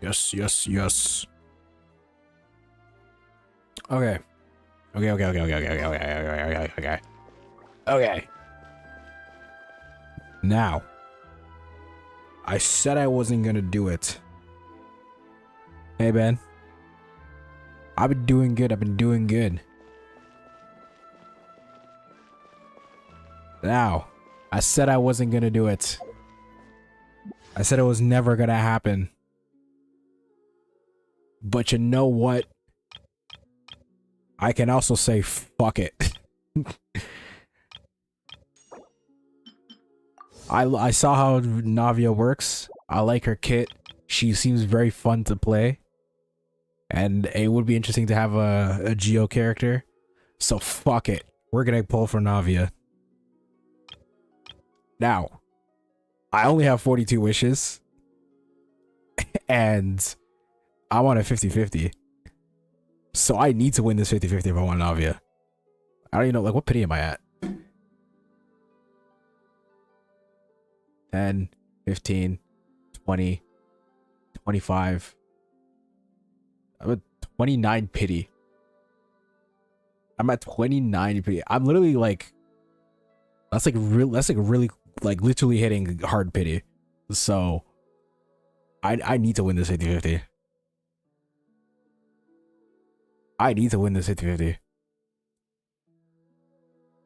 Yes, yes, yes. Okay. Okay. Now, I said I wasn't gonna do it. Hey, Ben. I've been doing good. I've been doing good. Now, I said I wasn't gonna do it. I said it was never gonna happen. But you know what? I can also say fuck it. I saw how Navia works. I like her kit. She seems very fun to play. And it would be interesting to have a Geo character. So fuck it. We're gonna pull for Navia. Now, I only have 42 wishes. And I want a 50-50. So I need to win this 50-50 if I want Navia. I don't even know, like, what pity am I at? 10, 15, 20, 25. I'm at 29 pity. I'm at 29 pity. I'm literally like, that's like really like literally hitting hard pity. So I need to win this 50-50. I need to win this 50-50.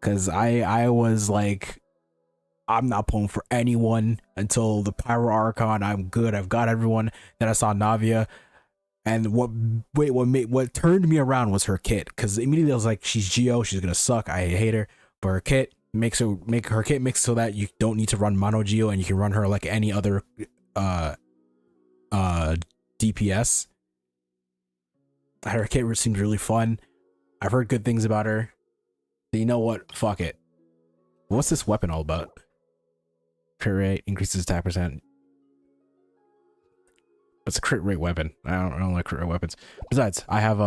Cause I was like, I'm not pulling for anyone until the Pyro Archon. I'm good. I've got everyone. Then I saw Navia. And what turned me around was her kit. Because immediately I was like, she's Geo, she's gonna suck. I hate her. But her kit makes her so that you don't need to run Mono Geo and you can run her like any other DPS. Her kit seems really fun. I've heard good things about her. So you know what? Fuck it. What's this weapon all about? Crit rate increases attack percent. It's a crit rate weapon. I don't like crit rate weapons. Besides, I have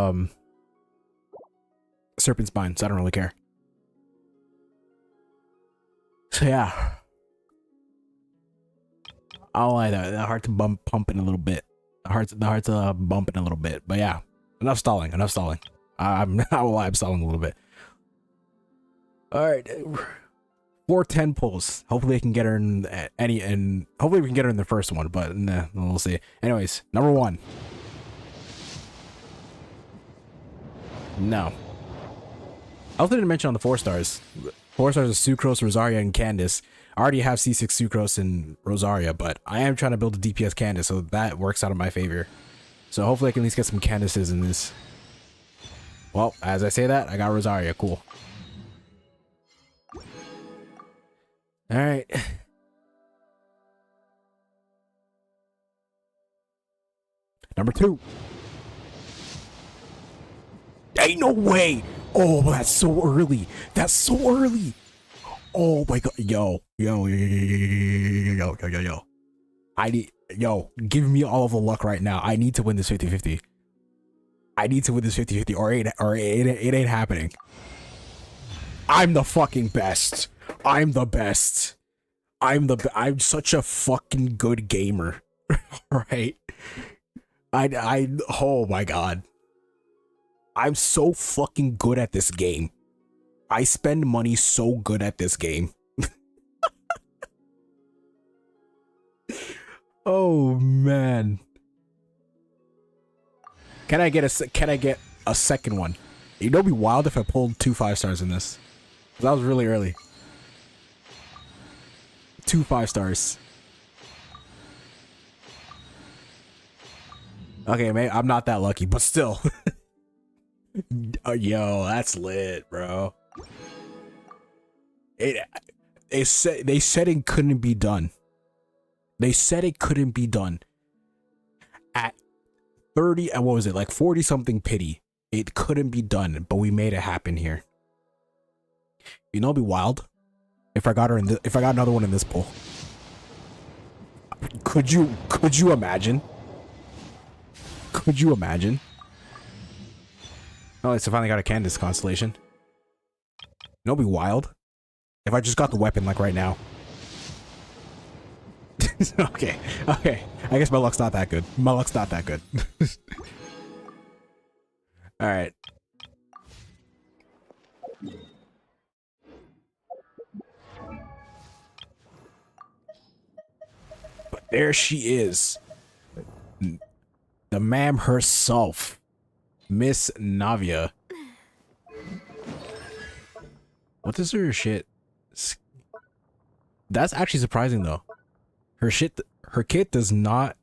Serpent Spine, so I don't really care. So yeah, I'll lie, that heart's pumping a little bit. The heart's bumping a little bit. But yeah, enough stalling. I will lie, I'm stalling a little bit. All right. 410 pulls. Hopefully I can get her in and hopefully we can get her in the first one, but nah, we'll see. Anyways, number 1. No. I also didn't mention on the 4 stars. 4 stars is Sucrose, Rosaria, and Candace. I already have C6 Sucrose and Rosaria, but I am trying to build a DPS Candace, so that works out in my favor. So hopefully I can at least get some Candaces in this. Well, as I say that, I got Rosaria. Cool. All right. Number 2. Ain't no way. Oh, that's so early. That's so early. Oh my god. Yo. Give me all of the luck right now. I need to win this 50-50. I need to win this 50-50 or it ain't happening. I'm the fucking best. I'm the best. I'm such a fucking good gamer. Right? Oh my god. I'm so fucking good at this game. I spend money so good at this game. Oh man. Can I get a second one? You know, it'd be wild if I pulled 2 5 stars in this. That was really early. 2 5 stars. Okay, mate, I'm not that lucky, but still. Yo, that's lit, bro. They said it couldn't be done. They said it couldn't be done. At 30, what was it, like 40 something pity. It couldn't be done, but we made it happen here. You know, it'd be wild if I got her in if I got another one in this pool. Could you imagine? Could you imagine? Oh, it's I finally got a Candace constellation. You know, it'd be wild if I just got the weapon like right now. Okay, okay. I guess my luck's not that good. My luck's not that good. All right. But there she is. The ma'am herself. Miss Navia. What is her shit? That's actually surprising though. Her kit does not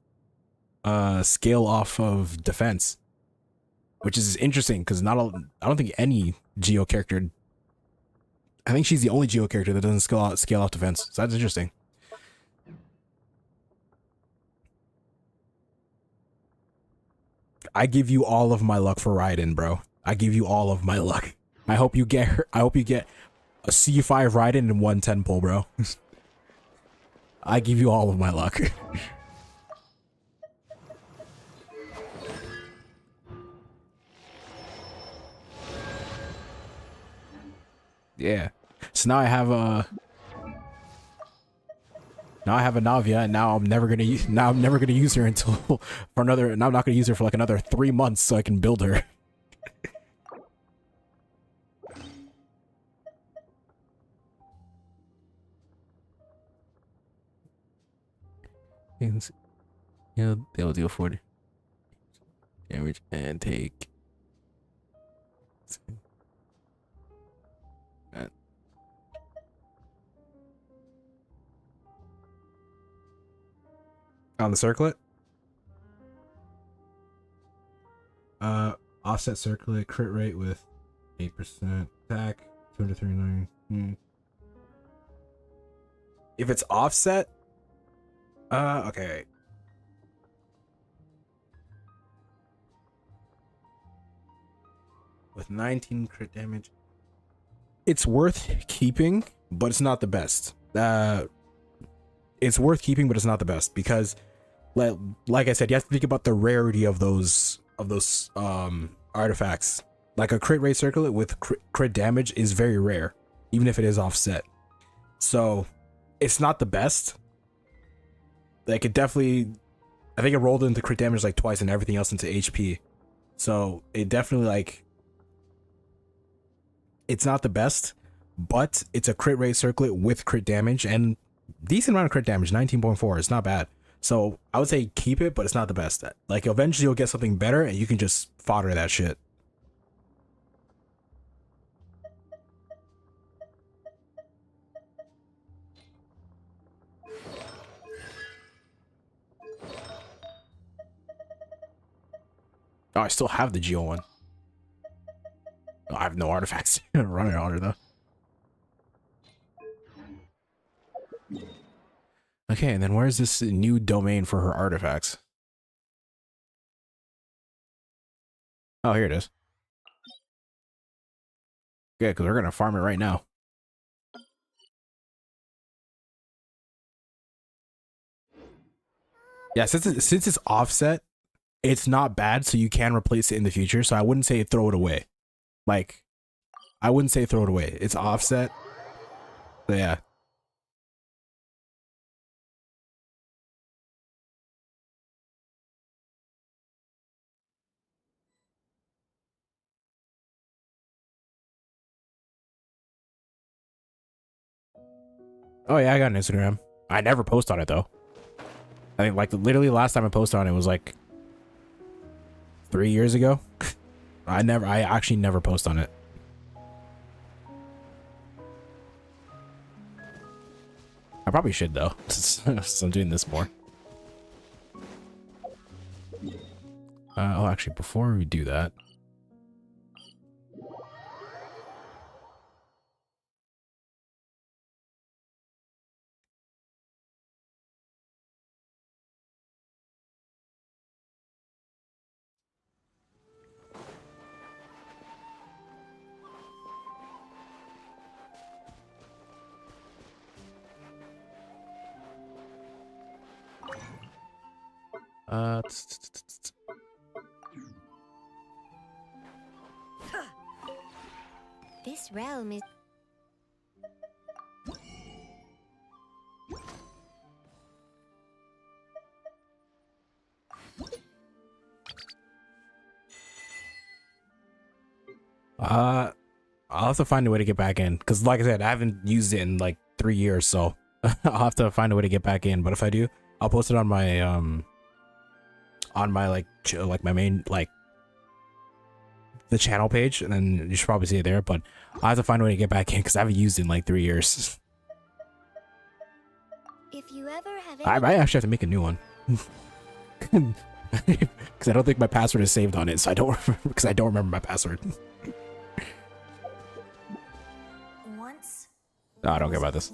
scale off of defense, which is interesting because I don't think any Geo character. I think she's the only Geo character that doesn't scale off defense. So that's interesting. I give you all of my luck for Raiden, bro. I give you all of my luck. I hope you get her. I hope you get a C5 Raiden and 110 pull, bro. I give you all of my luck. Yeah. So now I have a Navia, and now I'm never gonna use her until for another. And I'm not gonna use her for like another 3 months so I can build her. They'll deal 40 damage and take. On the circlet? Offset circlet, crit rate with 8% attack, 239. If it's offset, okay. With 19 crit damage. It's worth keeping, but it's not the best. It's worth keeping, but it's not the best because, like I said, you have to think about the rarity of those artifacts. Like a crit rate circlet with crit damage is very rare, even if it is offset. So, it's not the best. Like it definitely, I think it rolled into crit damage like twice and everything else into HP. So it definitely like, it's not the best, but it's a crit rate circlet with crit damage and decent amount of crit damage, 19.4. It's not bad. So I would say keep it, but it's not the best. Like eventually you'll get something better and you can just fodder that shit. Oh, I still have the Geo one. Oh, I have no artifacts running on her though. Okay, and then where's this new domain for her artifacts? Oh, here it is. Good, because we're gonna farm it right now. Yeah, since it's offset, it's not bad, so you can replace it in the future. So I wouldn't say throw it away. Like, I wouldn't say throw it away. It's offset. So yeah. Oh yeah, I got an Instagram. I never post on it though. I think like literally last time I posted on it was like 3 years ago. I actually never post on it. I probably should though, since I'm doing this more. Oh, actually, before we do that, This realm is... I'll have to find a way to get back in because, like I said, I haven't used it in like 3 years, so I'll have to find a way to get back in. But if I do, I'll post it on my like my main like the channel page, and then you should probably see it there. But I have to find a way to get back in because I haven't used it in like 3 years. If you ever have I might actually have to make a new one because I don't think my password is saved on it, so I don't remember, because I don't remember my password. once. No, I don't care about this.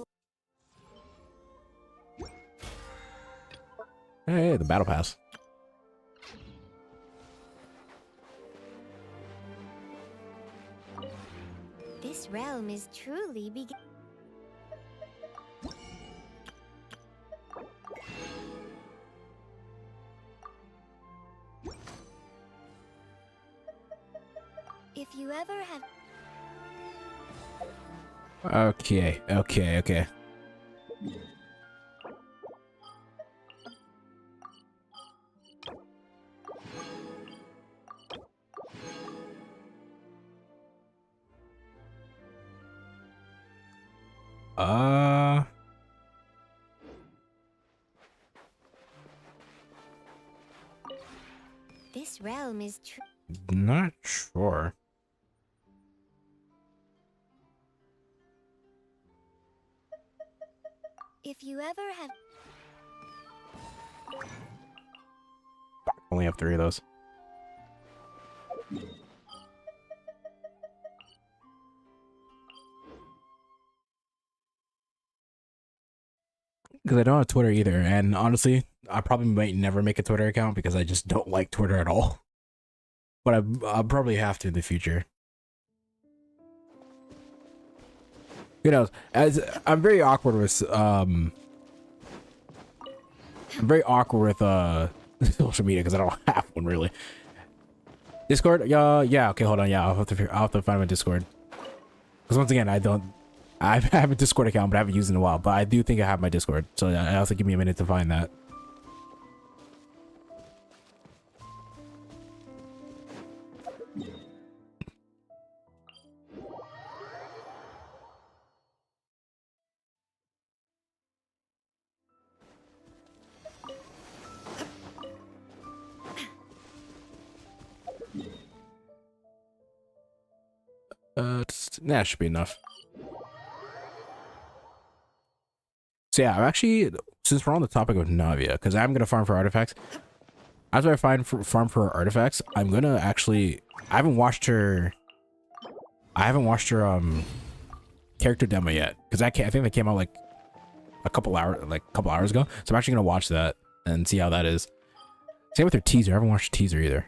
Hey, the battle pass. This realm is truly begin. If you ever have Okay. this realm is true. Not sure. If you ever have Only have 3 of those. Because I don't have Twitter either, and honestly, I probably might never make a Twitter account because I just don't like Twitter at all. But I'll probably have to in the future. Who knows? As I'm very awkward with social media because I don't have one really. Discord? Yeah. Okay, hold on. Yeah, I'll have to find my Discord. Because once again, I have a Discord account, but I haven't used it in a while. But I do think I have my Discord, so I have to give me a minute to find that. That should be enough. So yeah, I'm actually, since we're on the topic of Navia, because I'm gonna farm for artifacts. After I farm for artifacts, I'm gonna actually. I haven't watched her character demo yet because I think that came out like a couple hours ago. So I'm actually gonna watch that and see how that is. Same with her teaser. I haven't watched the teaser either.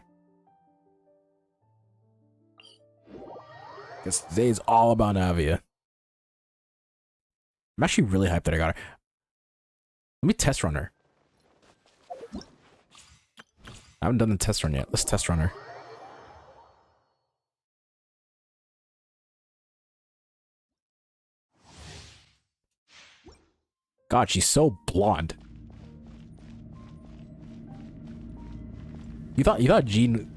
Because today is all about Navia. I'm actually really hyped that I got her. Let me test run her. I haven't done the test run yet. Let's test run her. God, she's so blonde. You thought Jean,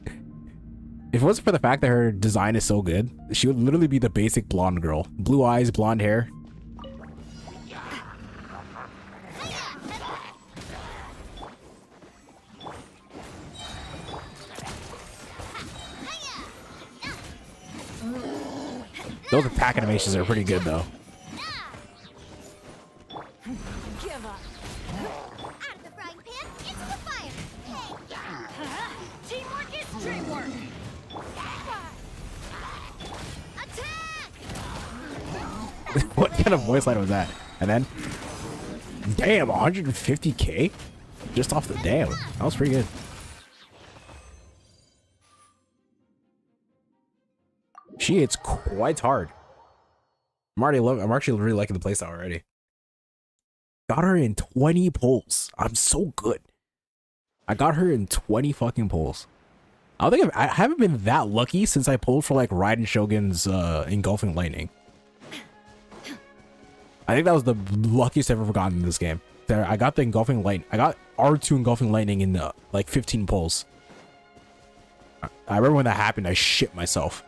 if it wasn't for the fact that her design is so good, she would literally be the basic blonde girl. Blue eyes, blonde hair. Those attack animations are pretty good though. give up. Out of the frying pan into the fire. Hey. Teamwork is dreamwork. Attack! What kind of voice line was that? And then, damn, 150k just off the damn. That was pretty good. She hits quite hard. I'm actually really liking the playstyle already. Got her in 20 pulls. I'm so good. I got her in 20 fucking pulls. I haven't been that lucky since I pulled for like Raiden Shogun's Engulfing Lightning. I think that was the luckiest I've ever gotten in this game. There, I got the Engulfing Lightning. I got R2 Engulfing Lightning in like 15 pulls. I remember when that happened, I shit myself.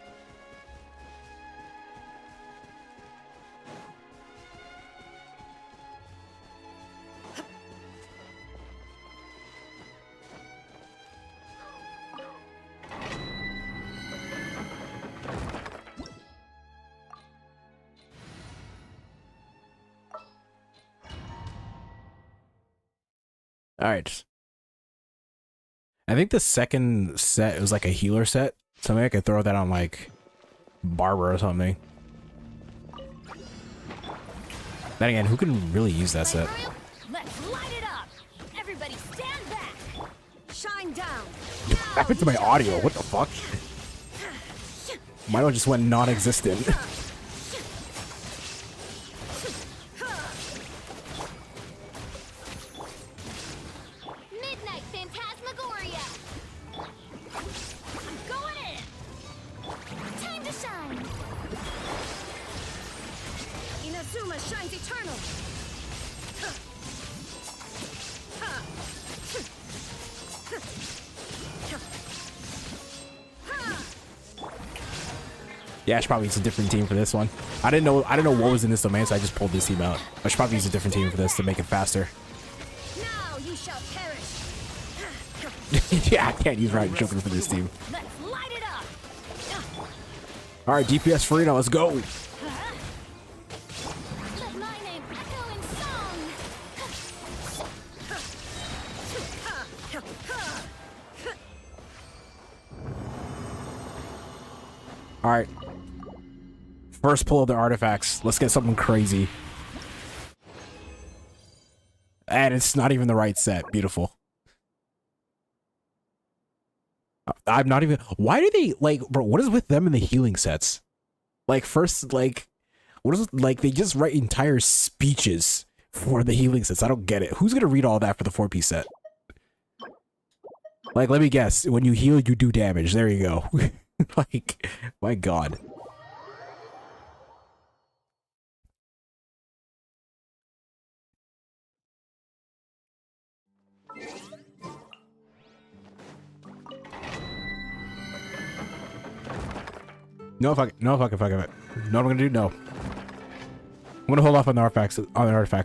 All right. I think the second set was like a healer set. So maybe I could throw that on like Barber or something. Then again, who can really use that set? Let's light it up. Everybody stand back. Shine down. What happened to my audio? What the fuck? Mine just went non-existent. Midnight Phantasmagoria. I'm going in. Time to shine. Inazuma shines eternal. Yeah, I should probably use a different team for this one. I didn't know what was in this domain, so I just pulled this team out. I should probably use a different team for this to make it faster. Now you shall perish. Yeah, I can't use Right Joker for this team. Let's light it up. All right, DPS Farina, let's go. Let my name echo in song. All right. First pull of the artifacts. Let's get something crazy. And it's not even the right set. Beautiful. I'm not even... Why do they, like... Bro, what is with them in the healing sets? Like, first, like... What is... Like, they just write entire speeches for the healing sets. I don't get it. Who's gonna read all that for the 4-piece set? Like, let me guess. When you heal, you do damage. There you go. Like, my god. No fuck it. No fuck it. Fuck it. Know what I'm gonna do? No. I'm gonna hold off on the artifacts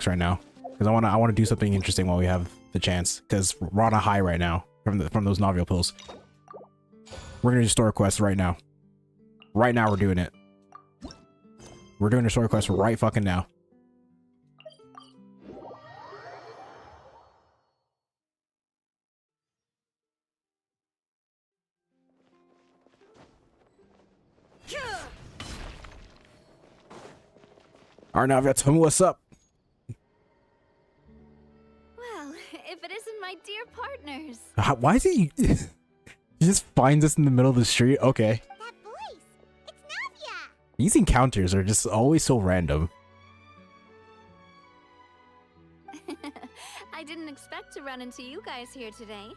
right now because I wanna do something interesting while we have the chance. Because we're on a high right now from those Navia pills. We're gonna do store quests right now. Right now we're doing it. We're doing a store quest right fucking now. Alright, Navia, tell me what's up. Well, if it isn't my dear partners. Why is he... he just finds us in the middle of the street? Okay. That voice. It's Navia. These encounters are just always so random. I didn't expect to run into you guys here today.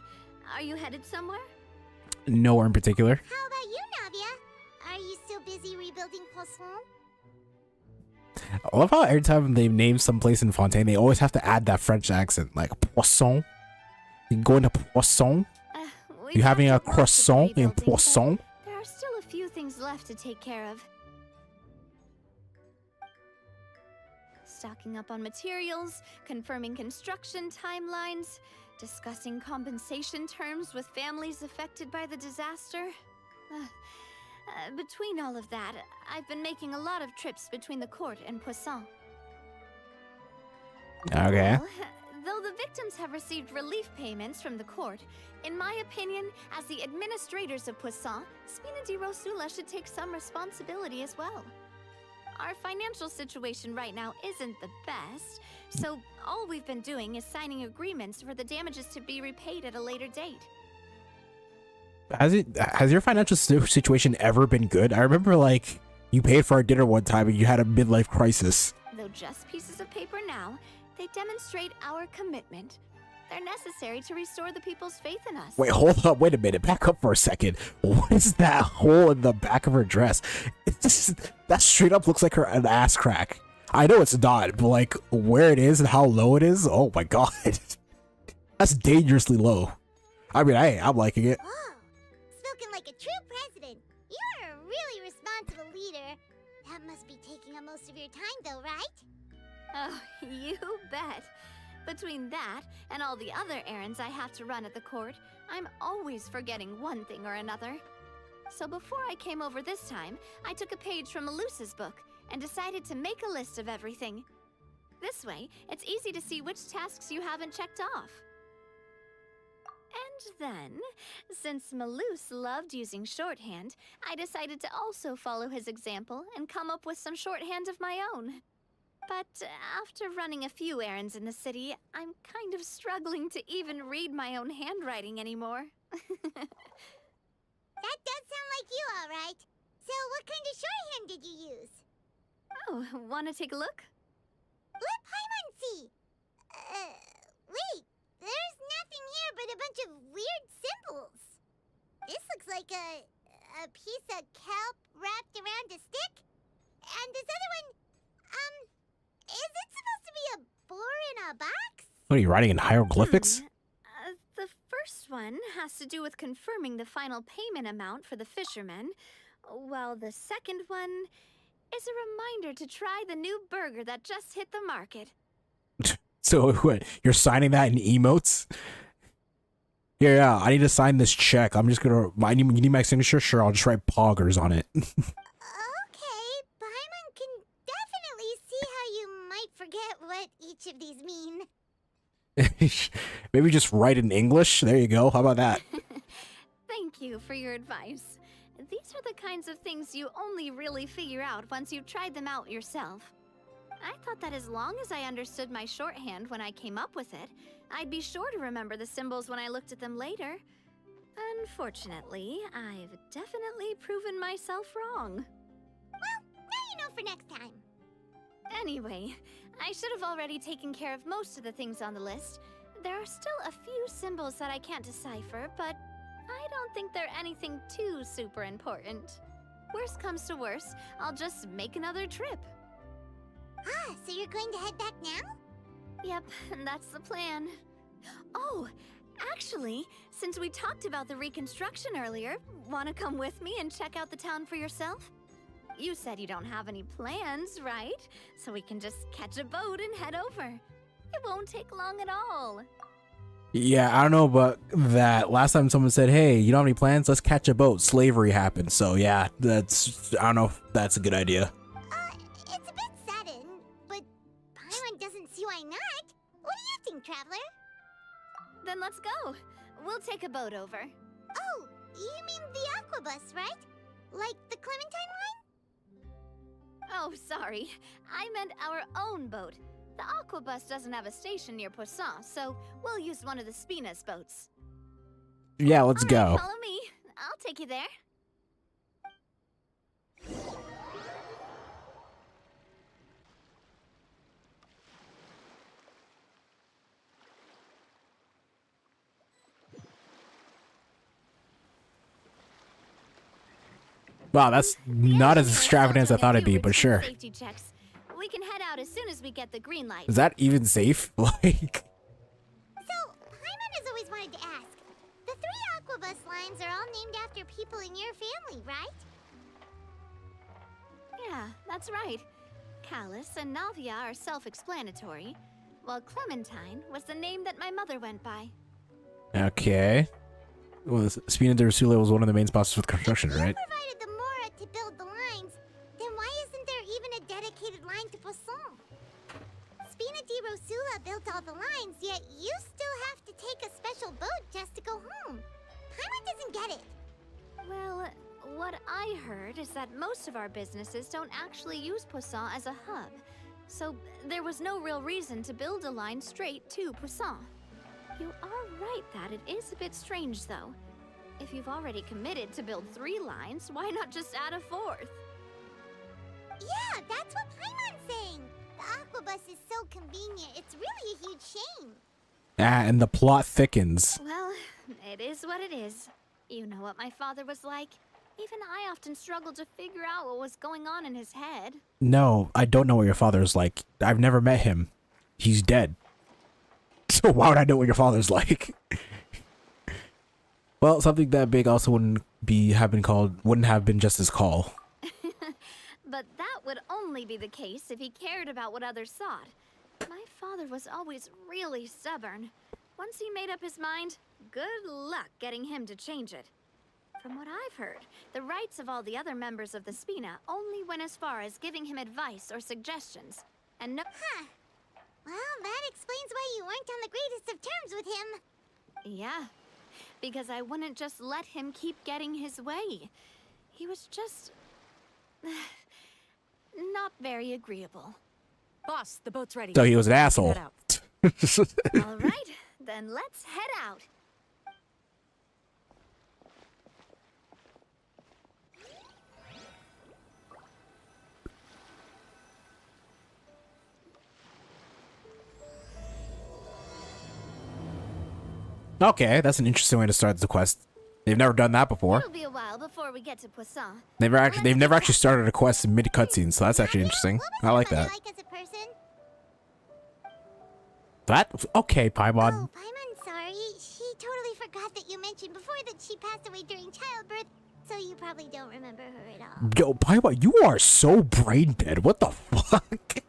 Are you headed somewhere? Nowhere in particular. How about you, Navia? Are you still busy rebuilding Poisson? I love how every time they name some place in Fontaine, they always have to add that French accent, like Poisson. You going to Poisson? You having a croissant in Poisson? There are still a few things left to take care of. Stocking up on materials, confirming construction timelines, discussing compensation terms with families affected by the disaster. Between all of that, I've been making a lot of trips between the court and Poisson. Okay. Well, though the victims have received relief payments from the court, in my opinion, as the administrators of Poisson, Spina di Rosula should take some responsibility as well. Our financial situation right now isn't the best, so all we've been doing is signing agreements for the damages to be repaid at a later date. Has your financial situation ever been good? I remember, like, you paid for our dinner one time and you had a midlife crisis. Though just pieces of paper now, they demonstrate our commitment. They're necessary to restore the people's faith in us. Wait, hold up. Wait a minute. Back up for a second. What is that hole in the back of her dress? It's just, that straight up looks like an ass crack. I know it's not, but like where it is and how low it is. Oh my god. That's dangerously low. I mean, I'm liking it. Oh, spoken like a true president. You're a really responsible leader. That must be taking up most of your time though, right? Oh, you bet. Between that and all the other errands I have to run at the court, I'm always forgetting one thing or another. So before I came over this time, I took a page from Melusa's book and decided to make a list of everything. This way, it's easy to see which tasks you haven't checked off. then, since Maloose loved using shorthand, I decided to also follow his example and come up with some shorthand of my own. But after running a few errands in the city, I'm kind of struggling to even read my own handwriting anymore. That does sound like you, all right. So what kind of shorthand did you use? Oh, wanna take a look? Let Paimon see. Wait. There's nothing here but a bunch of weird symbols. This looks like a piece of kelp wrapped around a stick. And this other one, is it supposed to be a boar in a box? What are you writing in hieroglyphics? The first one has to do with confirming the final payment amount for the fishermen, while the second one is a reminder to try the new burger that just hit the market. So what, you're signing that in emotes? Yeah, I need to sign this check. I'm just gonna. You need my signature? Sure, I'll just write poggers on it. Okay, Paimon can definitely see how you might forget what each of these mean. Maybe just write in English. There you go. How about that? Thank you for your advice. These are the kinds of things you only really figure out once you've tried them out yourself. I thought that as long as I understood my shorthand when I came up with it, I'd be sure to remember the symbols when I looked at them later. Unfortunately, I've definitely proven myself wrong. Well, now you know for next time. Anyway, I should have already taken care of most of the things on the list. There are still a few symbols that I can't decipher, but I don't think they're anything too super important. Worst comes to worst, I'll just make another trip. Ah, so you're going to head back now? Yep, that's the plan. Oh, actually, since we talked about the reconstruction earlier, wanna come with me and check out the town for yourself? You said you don't have any plans, right? So we can just catch a boat and head over. It won't take long at all. Yeah, I don't know about that. Last time someone said, hey, you don't have any plans? Let's catch a boat. Slavery happened. So yeah, I don't know if that's a good idea. It's a bit sudden, but Paimon doesn't see why not. What do you think, Traveler? Then let's go. We'll take a boat over. Oh, you mean the Aquabus, right? Like the Clementine line? Oh, sorry. I meant our own boat. The Aquabus doesn't have a station near Poisson, so we'll use one of the Spina's boats. Yeah, let's All right, go. follow me. I'll take you there. Wow, that's not as extravagant as I thought it'd be, but sure. Safety checks. We can head out as soon as we get the green light. Is that even safe? Like, So, Paimon has always wanted to ask. The 3 Aquabus lines are all named after people in your family, right? Yeah, that's right. Callus and Navia are self-explanatory, while Clementine was the name that my mother went by. okay. Well, Spina de Rosula was one of the main sponsors for the construction, right? You provided the Mora to build the lines, then why isn't there even a dedicated line to Poisson? Spina di Rosula built all the lines, yet you still have to take a special boat just to go home. Paimon doesn't get it. Well, what I heard is that most of our businesses don't actually use Poisson as a hub, so there was no real reason to build a line straight to Poisson. You are right that it is a bit strange, though. If you've already committed to build 3 lines, why not just add a 4th? Yeah, that's what Paimon's saying. The Aquabus is so convenient, it's really a huge shame. Ah, and the plot thickens. Well, it is what it is. You know what my father was like. Even I often struggled to figure out what was going on in his head. No, I don't know what your father is like. I've never met him. He's dead. So why would I know what your father's like? Well, something that big also wouldn't have been just his call. But that would only be the case if he cared about what others thought. My father was always really stubborn. Once he made up his mind, good luck getting him to change it. From what I've heard, the rights of all the other members of the Spina only went as far as giving him advice or suggestions. And no— Huh. Well, that explains why you weren't on the greatest of terms with him. Yeah. because I wouldn't just let him keep getting his way. He was just... not very agreeable. Boss, the boat's ready. So he was an asshole. Head out. All right, then let's head out. Okay, that's an interesting way to start the quest. They've never done that before. It'll be a while before we get to Poisson. They've never actually started a quest in mid cutscenes, so that's actually interesting. I like that. Like as a person? That okay, Paimon. Oh, Paimon's sorry. She totally forgot that you mentioned before that she passed away during childbirth, so you probably don't remember her at all. Yo, Paimon, you are so brain dead. What the fuck?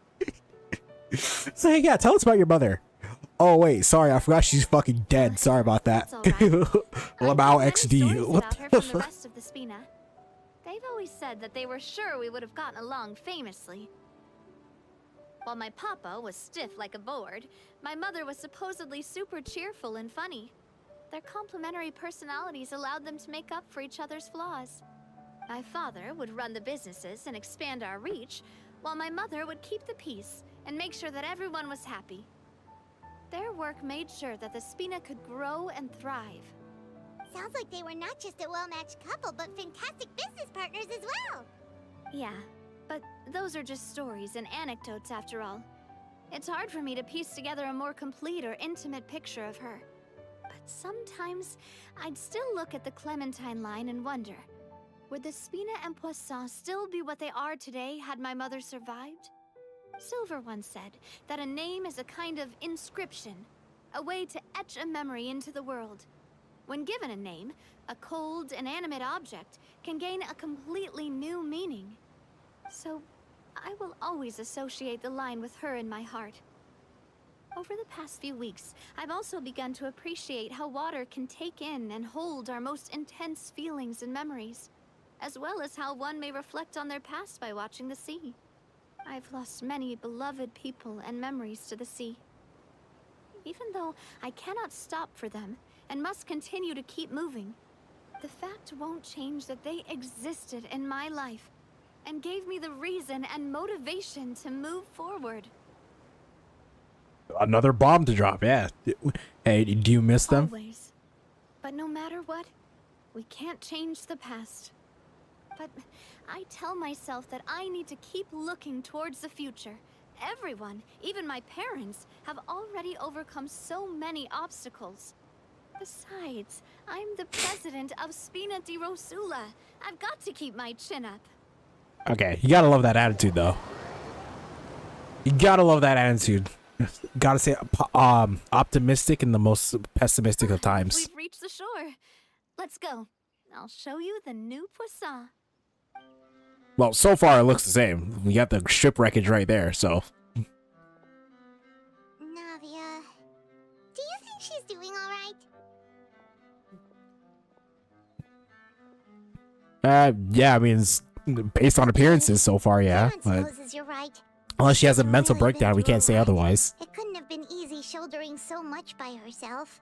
So yeah, tell us about your mother. Oh wait, sorry, I forgot she's fucking dead. Sorry about that. Lamau XD. What the fuck? Rest of the Spina. They've always said that they were sure we would have gotten along famously. While my papa was stiff like a board, my mother was supposedly super cheerful and funny. Their complementary personalities allowed them to make up for each other's flaws. My father would run the businesses and expand our reach, while my mother would keep the peace and make sure that everyone was happy. Their work made sure that the Spina could grow and thrive. Sounds like they were not just a well-matched couple, but fantastic business partners as well. Yeah, but those are just stories and anecdotes after all. It's hard for me to piece together a more complete or intimate picture of her. But sometimes, I'd still look at the Clementine line and wonder, would the Spina and Poisson still be what they are today had my mother survived? Silver once said that a name is a kind of inscription, a way to etch a memory into the world. When given a name, a cold, inanimate object can gain a completely new meaning. So, I will always associate the line with her in my heart. Over the past few weeks, I've also begun to appreciate how water can take in and hold our most intense feelings and memories, as well as how one may reflect on their past by watching the sea. I've lost many beloved people and memories to the sea. Even though I cannot stop for them and must continue to keep moving, the fact won't change that they existed in my life and gave me the reason and motivation to move forward. Another bomb to drop, yeah. Hey, do you miss them? Always. But no matter what, we can't change the past. But I tell myself that I need to keep looking towards the future. Everyone, even my parents, have already overcome so many obstacles. Besides, I'm the president of Spina di Rosula. I've got to keep my chin up. Okay, you gotta love that attitude, though. You gotta love that attitude. Gotta say, optimistic in the most pessimistic of times. We've reached the shore. Let's go. I'll show you the new Poisson. Well, so far it looks the same. We got the shipwreckage right there, so. Navia, do you think she's doing all right? Yeah, I mean, it's based on appearances so far, yeah. Everyone But supposes you're right. unless she has a She's mental really breakdown, been we through can't say a lot. otherwise. It couldn't have been easy shouldering so much by herself.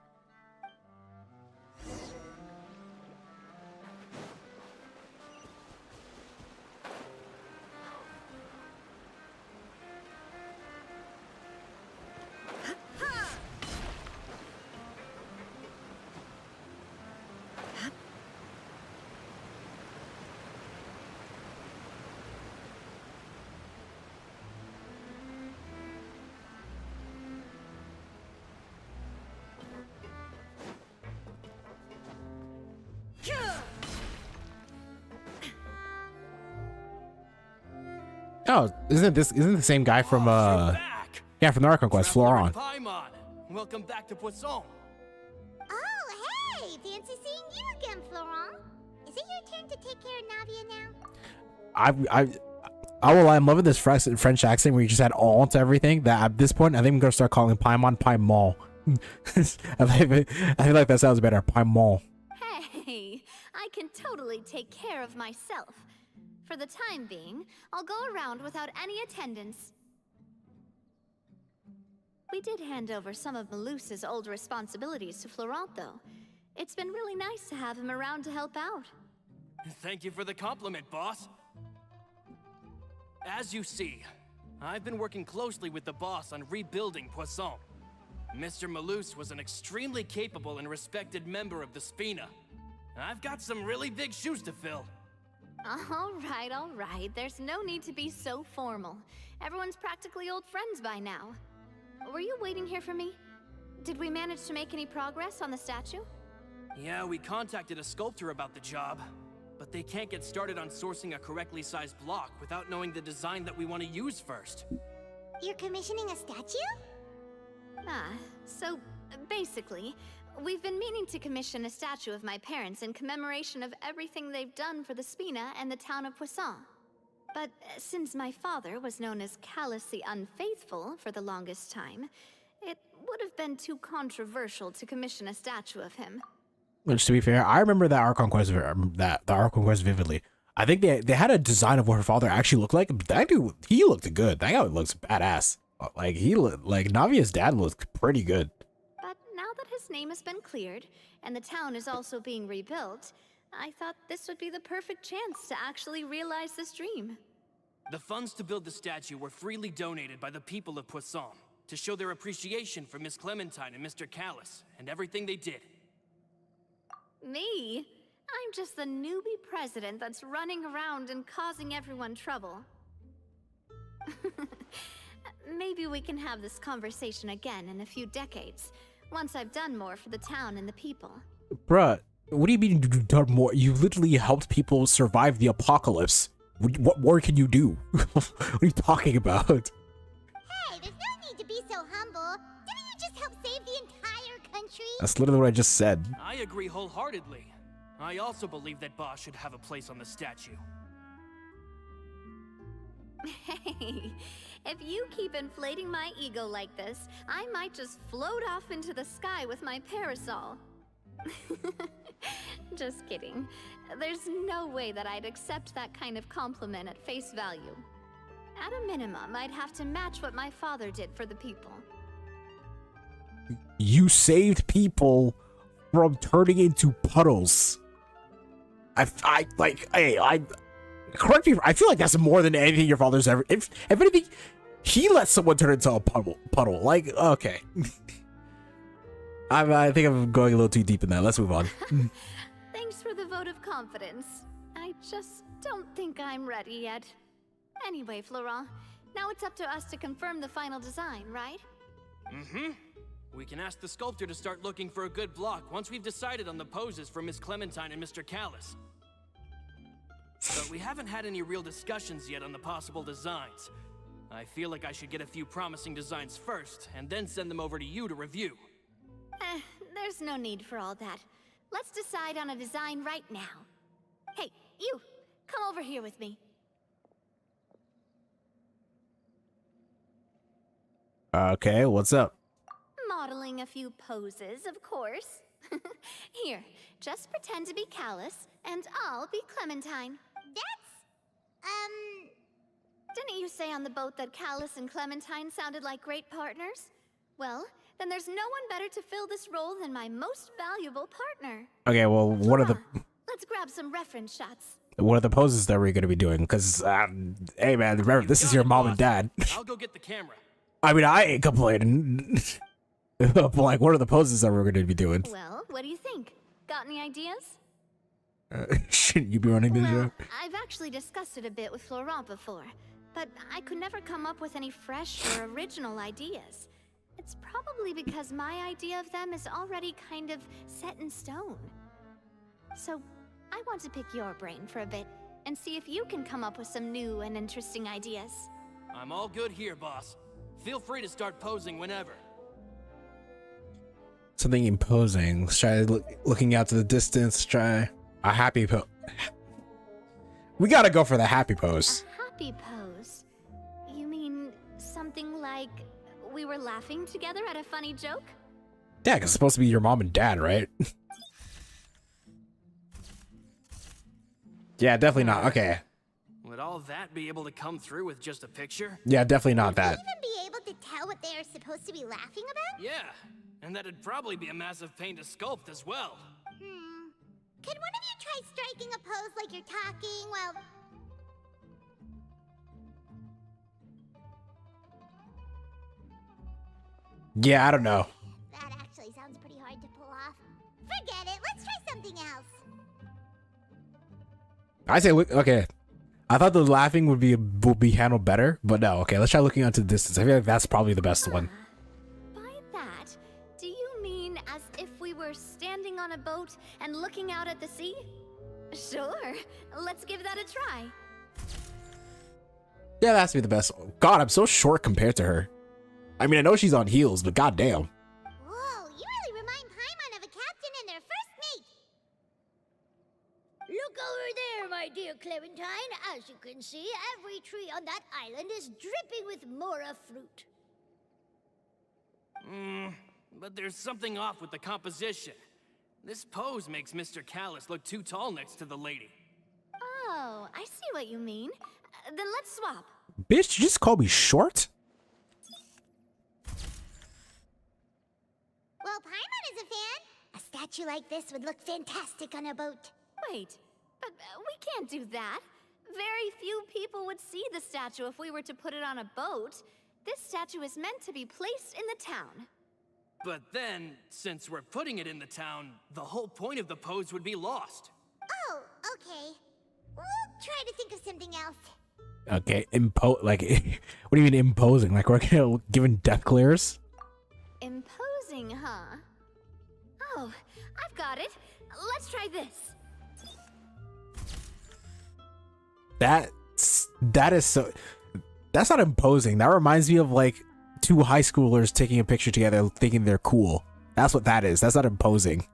Oh, isn't the same guy from yeah, from the Archon Quest, Floron? Paimon, welcome back to Poisson. Oh, hey! Fancy seeing you again, Florent. Is it your turn to take care of Navia now? I'm loving this French accent where you just add all to everything. That at this point, I think I'm gonna start calling Paimon Paimon. I feel like that sounds better, Paimon. Hey, I can totally take care of myself. For the time being, I'll go around without any attendance. We did hand over some of Meluse's old responsibilities to Florent, though. It's been really nice to have him around to help out. Thank you for the compliment, boss. As you see, I've been working closely with the boss on rebuilding Poisson. Mr. Malus was an extremely capable and respected member of the Spina. I've got some really big shoes to fill. All right. There's no need to be so formal. Everyone's practically old friends by now. Were you waiting here for me? Did we manage to make any progress on the statue? Yeah, we contacted a sculptor about the job, but they can't get started on sourcing a correctly sized block without knowing the design that we want to use first. You're commissioning a statue? So basically, we've been meaning to commission a statue of my parents in commemoration of everything they've done for the Spina and the town of Poisson. But since my father was known as Callus the Unfaithful for the longest time, it would have been too controversial to commission a statue of him. Which, to be fair, I remember that Archon quest, the Archon quest vividly. I think they had a design of what her father actually looked like. But that dude, he looked good. That guy looks badass. Like Navia's dad looked pretty good. But now that his name has been cleared and the town is also being rebuilt, I thought this would be the perfect chance to actually realize this dream. The funds to build the statue were freely donated by the people of Poisson to show their appreciation for Miss Clementine and Mr. Callus and everything they did. Me? I'm just the newbie president that's running around and causing everyone trouble. Maybe we can have this conversation again in a few decades, once I've done more for the town and the people. Bruh, what do you mean you've done more? You literally helped people survive the apocalypse. What more can you do? What are you talking about? Hey, there's no need to be so humble. Didn't you just help save the entire country? That's literally what I just said. I agree wholeheartedly. I also believe that Boss should have a place on the statue. Hey, if you keep inflating my ego like this, I might just float off into the sky with my parasol. Just kidding. There's no way that I'd accept that kind of compliment at face value. At a minimum, I'd have to match what my father did for the people. You saved people from turning into puddles. Correct me. I feel like that's more than anything your father's ever. If anything, he let someone turn into a puddle. Like, okay. I think I'm going a little too deep in that. Let's move on. Thanks for the vote of confidence. I just don't think I'm ready yet. Anyway, Florent, now it's up to us to confirm the final design, right? Mm-hmm. We can ask the sculptor to start looking for a good block once we've decided on the poses for Miss Clementine and Mr. Callus. But we haven't had any real discussions yet on the possible designs. I feel like I should get a few promising designs first, and then send them over to you to review. There's no need for all that. Let's decide on a design right now. Hey, you! Come over here with me. Okay, what's up? Modeling a few poses, of course. Here, just pretend to be Callus, and I'll be Clementine. Didn't you say on the boat that Callus and Clementine sounded like great partners? Well, then there's no one better to fill this role than my most valuable partner. Okay, well, what are the... Let's grab some reference shots. What are the poses that we're going to be doing? Because, hey man, remember, this is your mom and dad. I'll go get the camera. I mean, I ain't complaining. But, like, what are the poses that we're going to be doing? Well, what do you think? Got any ideas? Shouldn't you be running this show? I've actually discussed it a bit with Florent before, but I could never come up with any fresh or original ideas. It's probably because my idea of them is already kind of set in stone. So, I want to pick your brain for a bit and see if you can come up with some new and interesting ideas. I'm all good here, boss. Feel free to start posing whenever. Something imposing. Let's try looking out to the distance. Try a happy pose. We gotta go for the happy pose. A happy pose? You mean something like we were laughing together at a funny joke? Yeah, because it's supposed to be your mom and dad, right? Yeah, definitely not. Okay. Would all that be able to come through with just a picture? Yeah, definitely not that. Would you even be able to tell what they are supposed to be laughing about? Yeah, and that'd probably be a massive pain to sculpt as well. Could one of you try striking a pose like you're talking while... Yeah, I don't know. That actually sounds pretty hard to pull off. Forget it, let's try something else. I say, look, okay. I thought the laughing would be handled better, but no. Okay, let's try looking out to the distance. I feel like that's probably the best one. By that, do you mean as if we were standing on a boat and looking out at the sea? Sure, let's give that a try. Yeah, that has to be the best. God, I'm so short compared to her. I mean, I know she's on heels, but goddamn. Whoa, you really remind Paimon of a captain and their first mate. Look over there, my dear Clementine. As you can see, every tree on that island is dripping with mora fruit. But there's something off with the composition. This pose makes Mr. Callus look too tall next to the lady. Oh, I see what you mean. Then let's swap. Bitch, you just called me short? Well, Paimon is a fan. A statue like this would look fantastic on a boat. Wait, but we can't do that. Very few people would see the statue if we were to put it on a boat. This statue is meant to be placed in the town. But then, since we're putting it in the town, the whole point of the pose would be lost. Oh, okay. We'll try to think of something else. Okay, like, what do you mean imposing? Like, we're gonna giving death glares? Imposing, huh? Oh, I've got it. Let's try this. That is so... That's not imposing. That reminds me of, like, two high schoolers taking a picture together thinking they're cool. That's what that is. That's not imposing.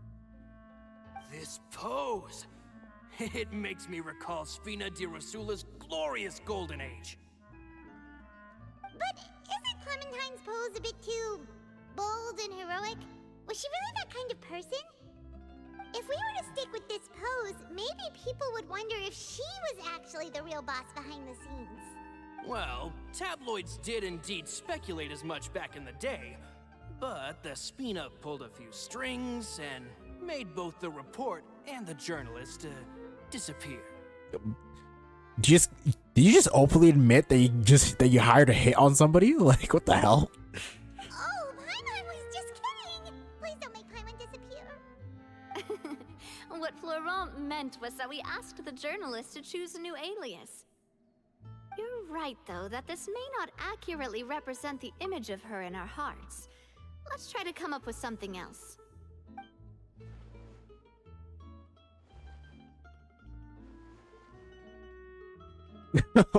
This pose... It makes me recall Spina di Rosula's glorious golden age. But isn't Clementine's pose a bit too bold and heroic? Was she really that kind of person? If we were to stick with this pose, maybe people would wonder if she was actually the real boss behind the scenes. Well, tabloids did indeed speculate as much back in the day, but the Spina pulled a few strings and made both the report and the journalist disappear. Did you just openly admit that you hired a hit on somebody? Like, what the hell? Oh, Paimon was just kidding! Please don't make Paimon disappear. What Florent meant was that we asked the journalist to choose a new alias. You're right, though, that this may not accurately represent the image of her in our hearts. Let's try to come up with something else.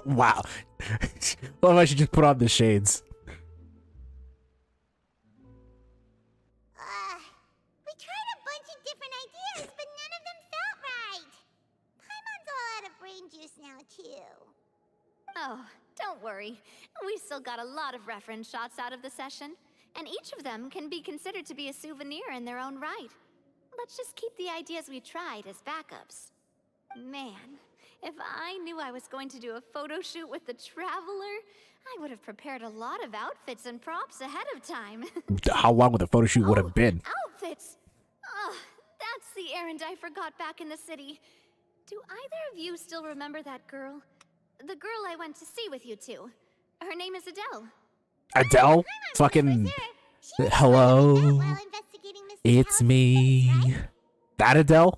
Wow. Well, I should just put on the shades. We tried a bunch of different ideas, but none of them felt right. Paimon's all out of brain juice now, too. Oh, don't worry. We still got a lot of reference shots out of the session, and each of them can be considered to be a souvenir in their own right. Let's just keep the ideas we tried as backups. Man, if I knew I was going to do a photo shoot with the Traveler, I would have prepared a lot of outfits and props ahead of time. How long would the photo shoot would have been? Outfits! Oh, that's the errand I forgot back in the city. Do either of you still remember that girl? The girl I went to see with you two. Her name is Adele. Adele? Fucking... Hello? It's me. Right? That Adele?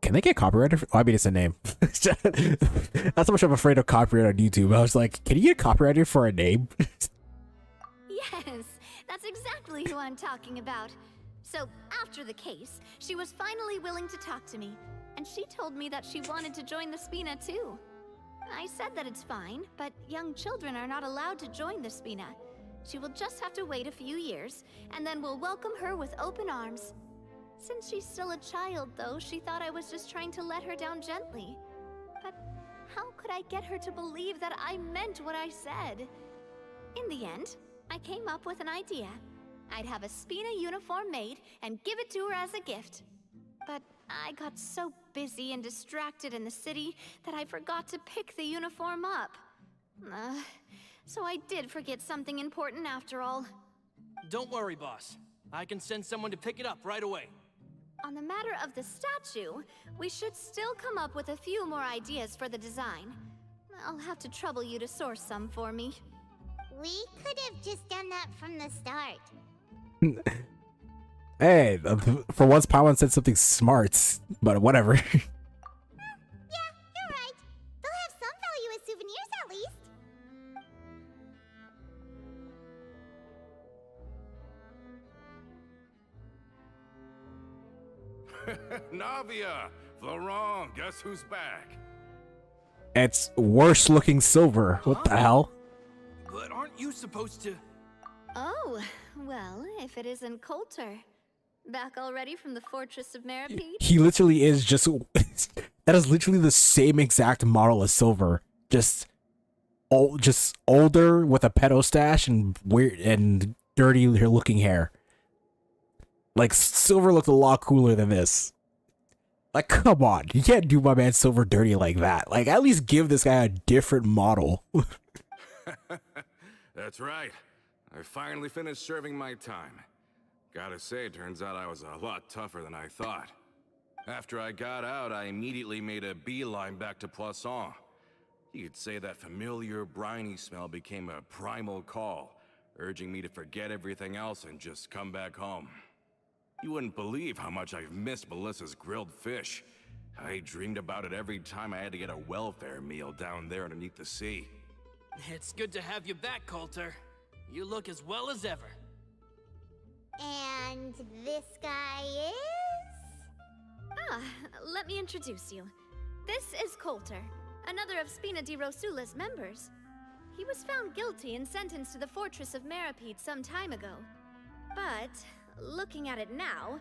Can they get copyrighted? Oh, I mean, it's a name. That's how much I'm afraid of copyright on YouTube. I was like, can you get copyrighted for a name? Yes, that's exactly who I'm talking about. So, after the case, she was finally willing to talk to me, and she told me that she wanted to join the Spina too. I said that it's fine, but young children are not allowed to join the Spina. She will just have to wait a few years, and then we'll welcome her with open arms. Since she's still a child, though, she thought I was just trying to let her down gently. But how could I get her to believe that I meant what I said? In the end, I came up with an idea. I'd have a Spina uniform made and give it to her as a gift. But I got so busy and distracted in the city that I forgot to pick the uniform up. So I did forget something important after all. Don't worry, boss. I can send someone to pick it up right away. On the matter of the statue, we should still come up with a few more ideas for the design. I'll have to trouble you to source some for me. We could have just done that from the start. Hey, for once, Paimon said something smart, but whatever. Yeah, you're right. They'll have some value as souvenirs at least. Navia! Florent, guess who's back? It's worse looking silver. What the hell? But aren't you supposed to... Oh, well, if it isn't Coulter. Back already from the Fortress of Meripede? He literally is just... that is literally the same exact model as Silver. Just older with a pedo stash and weird and dirty looking hair. Like, Silver looked a lot cooler than this. Like, come on. You can't do my man Silver dirty like that. Like, at least give this guy a different model. That's right. I finally finished serving my time. Gotta say, turns out I was a lot tougher than I thought. After I got out, I immediately made a beeline back to Poisson. You could say that familiar, briny smell became a primal call, urging me to forget everything else and just come back home. You wouldn't believe how much I've missed Melissa's grilled fish. I dreamed about it every time I had to get a welfare meal down there underneath the sea. It's good to have you back, Coulter. You look as well as ever. And this guy is? Ah, let me introduce you. This is Coulter, another of Spina di Rosula's members. He was found guilty and sentenced to the Fortress of Meripede some time ago. But, looking at it now,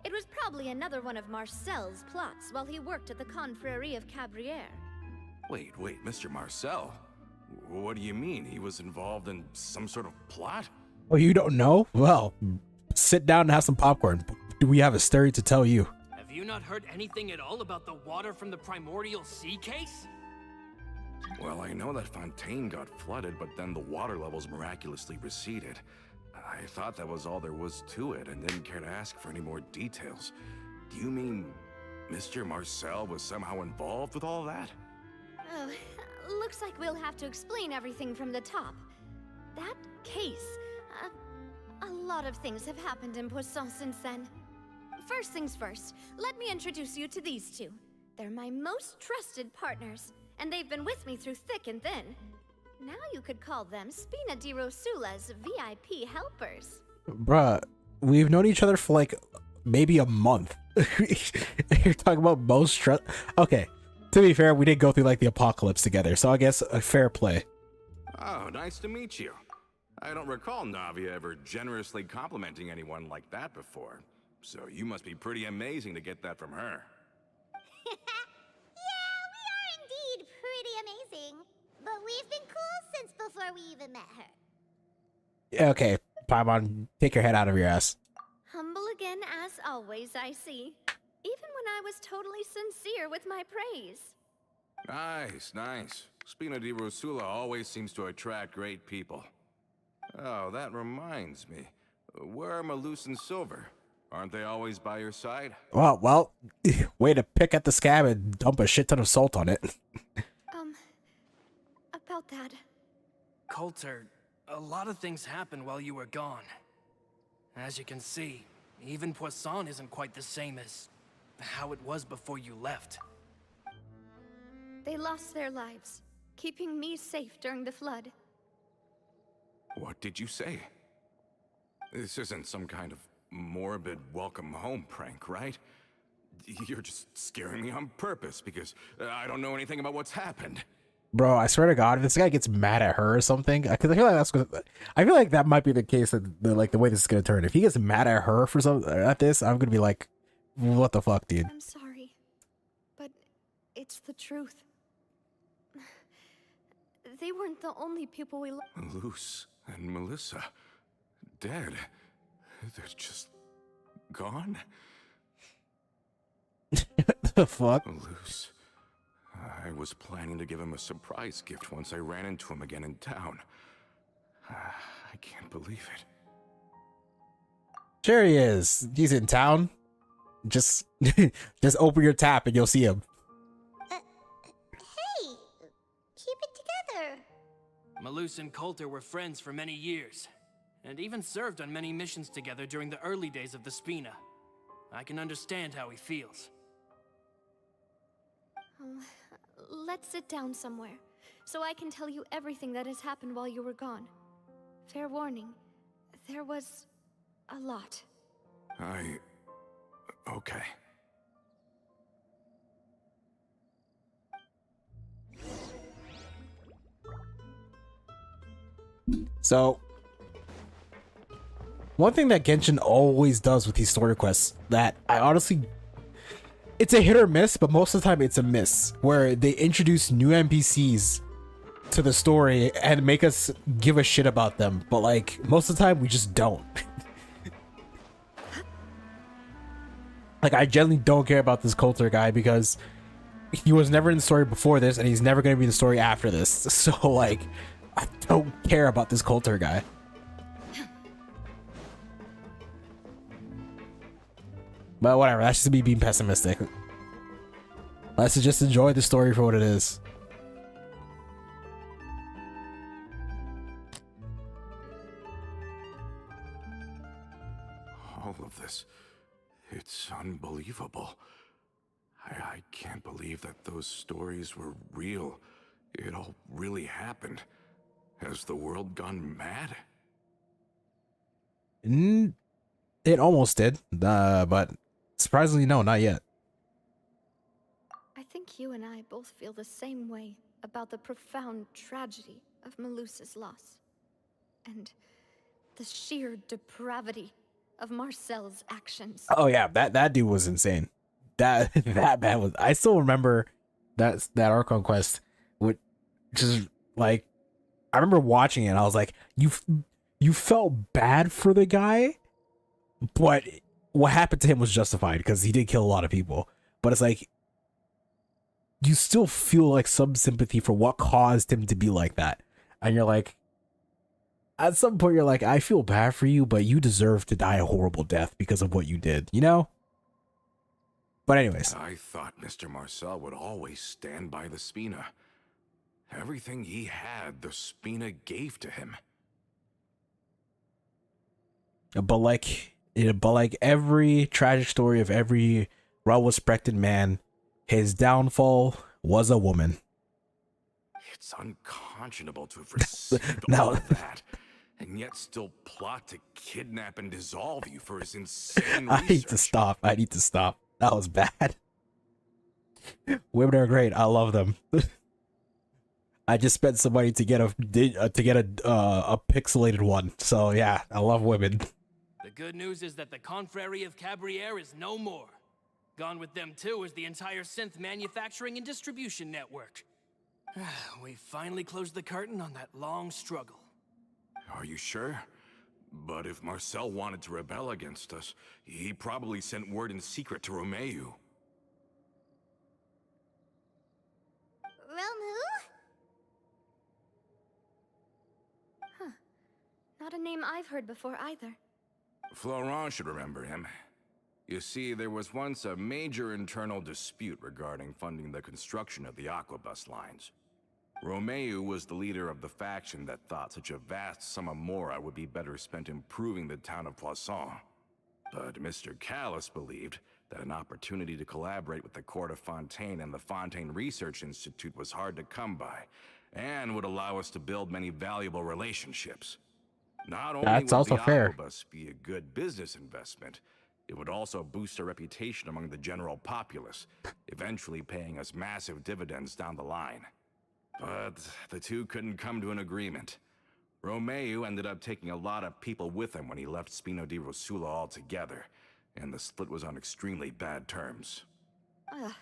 it was probably another one of Marcel's plots while he worked at the Confrérie of Cabrières. Wait, Mr. Marcel? What do you mean? He was involved in some sort of plot? Oh, you don't know? Well, sit down and have some popcorn. Do we have a story to tell you? Have you not heard anything at all about the water from the primordial sea case? Well, I know that Fontaine got flooded, but then the water levels miraculously receded. I thought that was all there was to it and didn't care to ask for any more details. Do you mean Mr. Marcel was somehow involved with all that? Oh, looks like we'll have to explain everything from the top. That case, a lot of things have happened in Poisson since then. First things first, let me introduce you to these two. They're my most trusted partners, and they've been with me through thick and thin. Now you could call them Spina di Rosula's VIP helpers. Bruh, we've known each other for like maybe a month. You're talking about most trust. Okay, to be fair, we did go through like the apocalypse together, so I guess a fair play. Oh, nice to meet you. I don't recall Navia ever generously complimenting anyone like that before. So you must be pretty amazing to get that from her. Yeah, we are indeed pretty amazing. But we've been cool since before we even met her. Okay, Paimon, take your head out of your ass. Humble again as always, I see. Even when I was totally sincere with my praise. Nice. Spina di Rosula always seems to attract great people. Oh, that reminds me. Where are Malus and Silver? Aren't they always by your side? Well, way to pick at the scab and dump a shit ton of salt on it. About that. Coulter, a lot of things happened while you were gone. As you can see, even Poisson isn't quite the same as how it was before you left. They lost their lives, keeping me safe during the flood. What did you say? This isn't some kind of morbid welcome home prank, right? You're just scaring me on purpose because I don't know anything about what's happened. Bro, I swear to God, if this guy gets mad at her or something, because I feel like that might be the case that the way this is gonna turn. If he gets mad at her for at this, I'm gonna be like, what the fuck, dude? I'm sorry, but it's the truth. They weren't the only people we loved. Malus and Melissa, dead. They're just gone. What the fuck? Malus. I was planning to give him a surprise gift once I ran into him again in town. I can't believe it. Sure he is. He's in town. Just just open your tap and you'll see him. Hey, keep it together. Malus and Coulter were friends for many years, and even served on many missions together during the early days of the Spina. I can understand how he feels. Let's sit down somewhere, so I can tell you everything that has happened while you were gone. Fair warning, there was a lot. Okay. So, one thing that Genshin always does with these story quests that I honestly, it's a hit or miss, but most of the time it's a miss, where they introduce new NPCs to the story and make us give a shit about them, but like most of the time we just don't. Like, I generally don't care about this Coulter guy because he was never in the story before this and he's never going to be in the story after this. So like, I don't care about this Coulter guy. But whatever, that's just me being pessimistic. Let's just enjoy the story for what it is. All of this, it's unbelievable. I can't believe that those stories were real. It all really happened. Has the world gone mad? It almost did, but surprisingly, no, not yet. I think you and I both feel the same way about the profound tragedy of Malus's loss. And the sheer depravity of Marcel's actions. Oh yeah, that dude was insane. That man was. I still remember that Archon quest, which is like, I remember watching it and I was like, you felt bad for the guy, but what happened to him was justified because he did kill a lot of people. But it's like, you still feel like some sympathy for what caused him to be like that, and you're like, at some point you're like, I feel bad for you, but you deserve to die a horrible death because of what you did, you know? But anyways. I thought Mr. Marcel would always stand by the Spina. Everything he had, the Spina gave to him. But like every tragic story of every well-respected man, his downfall was a woman. It's unconscionable to have received No. all of that, and yet still plot to kidnap and dissolve you for his insane I need to research. stop. That was bad. Women are great. I love them. I just spent some money to get a pixelated one. So yeah, I love women. The good news is that the Confrérie of Cabriere is no more. Gone with them too is the entire synth manufacturing and distribution network. We finally closed the curtain on that long struggle. Are you sure? But if Marcel wanted to rebel against us, he probably sent word in secret to Romeu. Romu? Not a name I've heard before either. Florent should remember him. You see, there was once a major internal dispute regarding funding the construction of the Aquabus lines. Romeu was the leader of the faction that thought such a vast sum of mora would be better spent improving the town of Poisson. But Mr. Callis believed that an opportunity to collaborate with the Court of Fontaine and the Fontaine Research Institute was hard to come by, and would allow us to build many valuable relationships. Not only That's would also the fair. Aquabus be a good business investment, it would also boost our reputation among the general populace, eventually paying us massive dividends down the line. But the two couldn't come to an agreement. Romeu ended up taking a lot of people with him when he left Spino di Rosula altogether, and the split was on extremely bad terms. Ugh.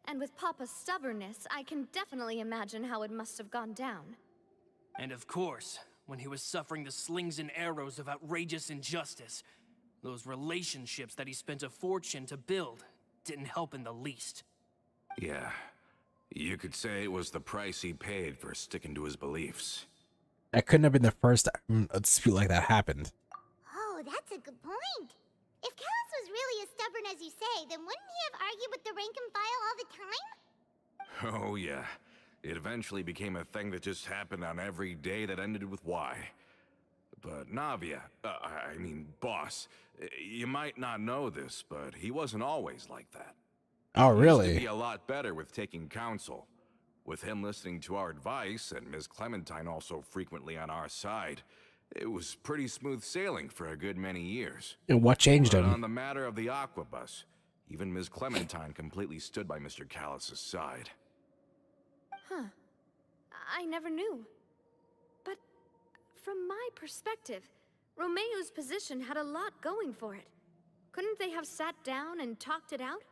And with Papa's stubbornness, I can definitely imagine how it must have gone down. And of course, when he was suffering the slings and arrows of outrageous injustice, those relationships that he spent a fortune to build didn't help in the least. Yeah, you could say it was the price he paid for sticking to his beliefs. That couldn't have been the first dispute like that happened. Oh, that's a good point. If Callus was really as stubborn as you say, Okay, then wouldn't he have argued with the rank and file all the time? Oh, yeah. It eventually became a thing that just happened on every day that ended with Y. But Navia, I mean, boss, you might not know this, but he wasn't always like that. Oh, He used to really? be a lot better with taking counsel. With him listening to our advice and Ms. Clementine also frequently on our side, it was pretty smooth sailing for a good many years. And what changed But on him? the matter of the Aquabus, even Ms. Clementine completely stood by Mr. Callus's side. Huh. I never knew. But from my perspective, Romeo's position had a lot going for it. Couldn't they have sat down and talked it out?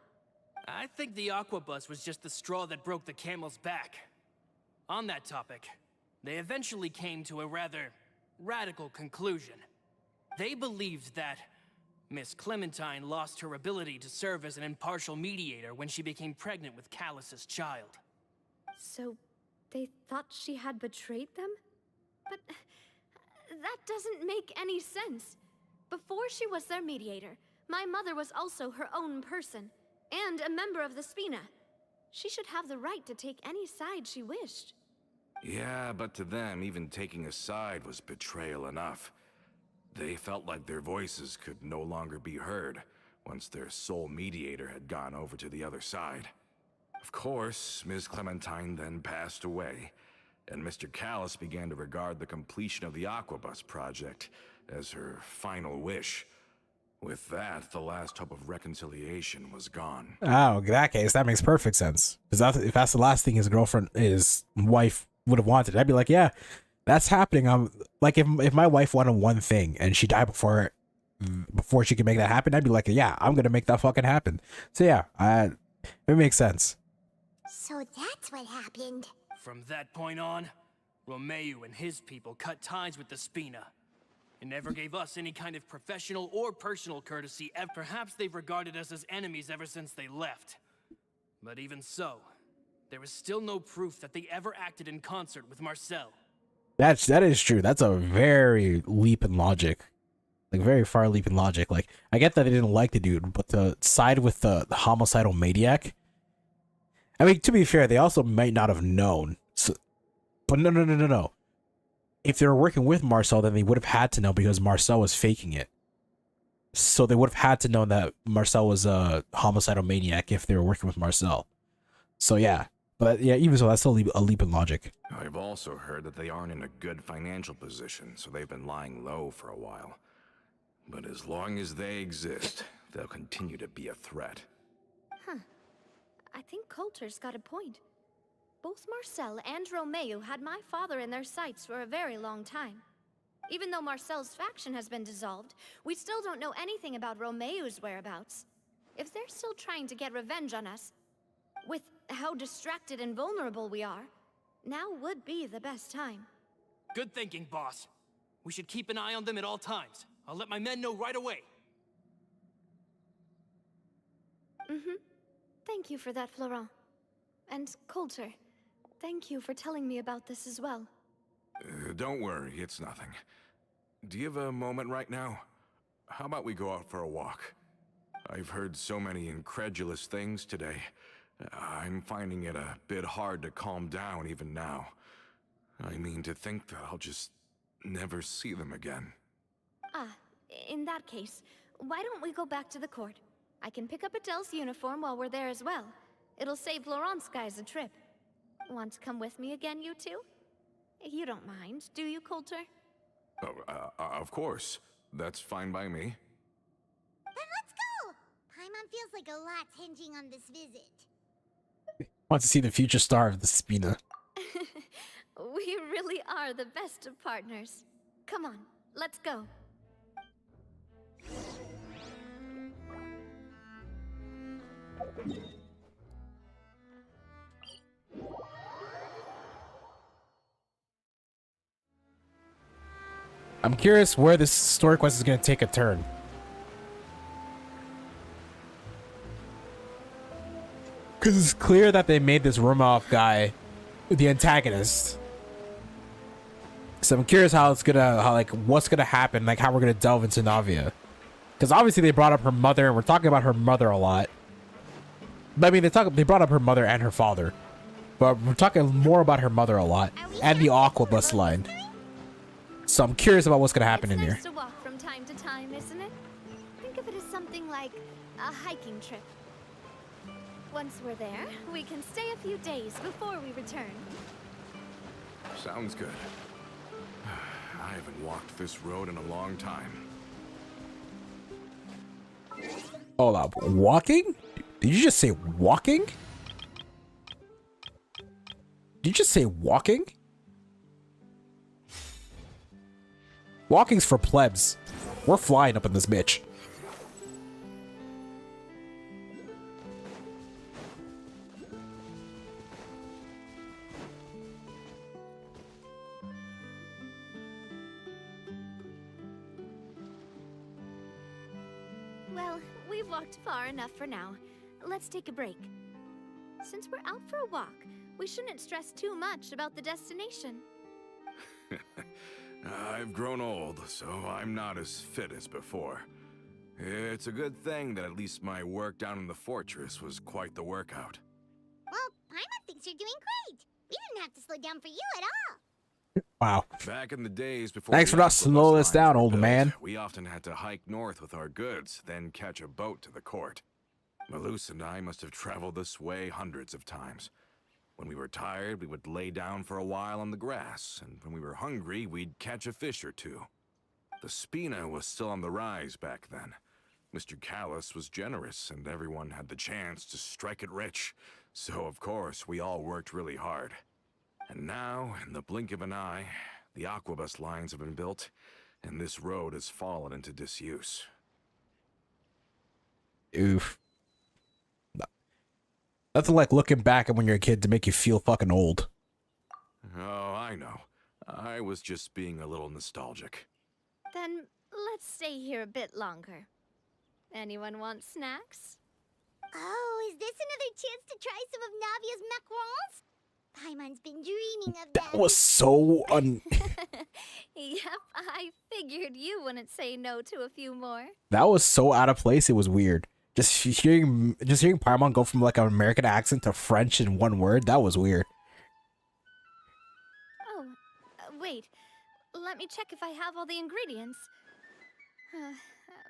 I think the Aquabus was just the straw that broke the camel's back. On that topic, they eventually came to a rather radical conclusion. They believed that Miss Clementine lost her ability to serve as an impartial mediator when she became pregnant with Callus's child. So, they thought she had betrayed them? But that doesn't make any sense. Before she was their mediator, my mother was also her own person, and a member of the Spina. She should have the right to take any side she wished. Yeah, but to them, even taking a side was betrayal enough. They felt like their voices could no longer be heard once their sole mediator had gone over to the other side. Of course, Ms. Clementine then passed away, and Mr. Callus began to regard the completion of the Aquabus project as her final wish. With that, the last hope of reconciliation was gone. Oh, in that case, that makes perfect sense. Because if that's the last thing his wife would have wanted, I'd be like, yeah, that's happening. Like if my wife wanted one thing and she died before she could make that happen, I'd be like, yeah, I'm gonna make that fucking happen. So yeah, it makes sense. So that's what happened. From that point on, Romeo and his people cut ties with the Spina. And never gave us any kind of professional or personal courtesy. Perhaps they've regarded us as enemies ever since they left. But even so, there is still no proof that they ever acted in concert with Marcel. That is true. That's a very leap in logic. Like very far leap in logic. Like I get that they didn't like the dude, but to side with the homicidal maniac. I mean, to be fair, they also might not have known. So, but no. If they were working with Marcel, then they would have had to know because Marcel was faking it. So they would have had to know that Marcel was a homicidal maniac if they were working with Marcel. So yeah. But yeah, even so, that's still a leap in logic. I've also heard that they aren't in a good financial position, so they've been lying low for a while. But as long as they exist, they'll continue to be a threat. Huh. I think Coulter's got a point. Both Marcel and Romeo had my father in their sights for a very long time. Even though Marcel's faction has been dissolved, we still don't know anything about Romeo's whereabouts. If they're still trying to get revenge on us, with how distracted and vulnerable we are, now would be the best time. Good thinking, boss. We should keep an eye on them at all times. I'll let my men know right away. Thank you for that, Florent. And Coulter. Thank you for telling me about this as well. Don't worry, it's nothing. Do you have a moment right now? How about we go out for a walk? I've heard so many incredulous things today. I'm finding it a bit hard to calm down even now. I mean, to think that I'll just never see them again. In that case, why don't we go back to the court? I can pick up Adele's uniform while we're there as well. It'll save Laurent's guys a trip. Want to come with me again, you two? You don't mind, do you, Coulter? Of course. That's fine by me. Then let's go! Paimon feels like a lot's hinging on this visit. Want to see the future star of the Spina. We really are the best of partners. Come on, let's go. I'm curious where this story quest is going to take a turn. Because it's clear that they made this Romanov guy the antagonist. So I'm curious how what's gonna happen, like how we're gonna delve into Navia. Because obviously they brought up her mother, and we're talking about her mother a lot. But I mean, they brought up her mother and her father, but we're talking more about her mother a lot and the Aquabus line. So I'm curious about what's gonna happen It's in nice here. to walk from time to time, isn't it? Think of it as something like a hiking trip. Once we're there, we can stay a few days before we return. Sounds good. I haven't walked this road in a long time. Hold up, walking? Did you just say walking? Did you just say walking? Walking's for plebs. We're flying up in this bitch. Well, we've walked far enough for now. Let's take a break. Since we're out for a walk, we shouldn't stress too much about the destination. I've grown old, so I'm not as fit as before. It's a good thing that at least my work down in the fortress was quite the workout. Well, Paimon thinks you're doing great. We didn't have to slow down for you at all. Wow. Back in the days before Thanks the for not Aquabus slowing us lines down, were old built, man. We often had to hike north with our goods, then catch a boat to the court. Malus and I must have traveled this way hundreds of times. When we were tired, we would lay down for a while on the grass, and when we were hungry, we'd catch a fish or two. The Spina was still on the rise back then. Mr. Callis was generous, and everyone had the chance to strike it rich. So, of course, we all worked really hard. And now, in the blink of an eye, the Aquabus lines have been built, and this road has fallen into disuse. Oof. Nothing like looking back at when you're a kid to make you feel fucking old. Oh, I know. I was just being a little nostalgic. Then let's stay here a bit longer. Anyone want snacks? Oh, is this another chance to try some of Navia's macarons? Paimon's been dreaming of them. That was so Yep, I figured you wouldn't say no to a few more. that was so out of place. It was weird. Just hearing Paimon go from like an American accent to French in one word, that was weird. Oh, wait. Let me check if I have all the ingredients.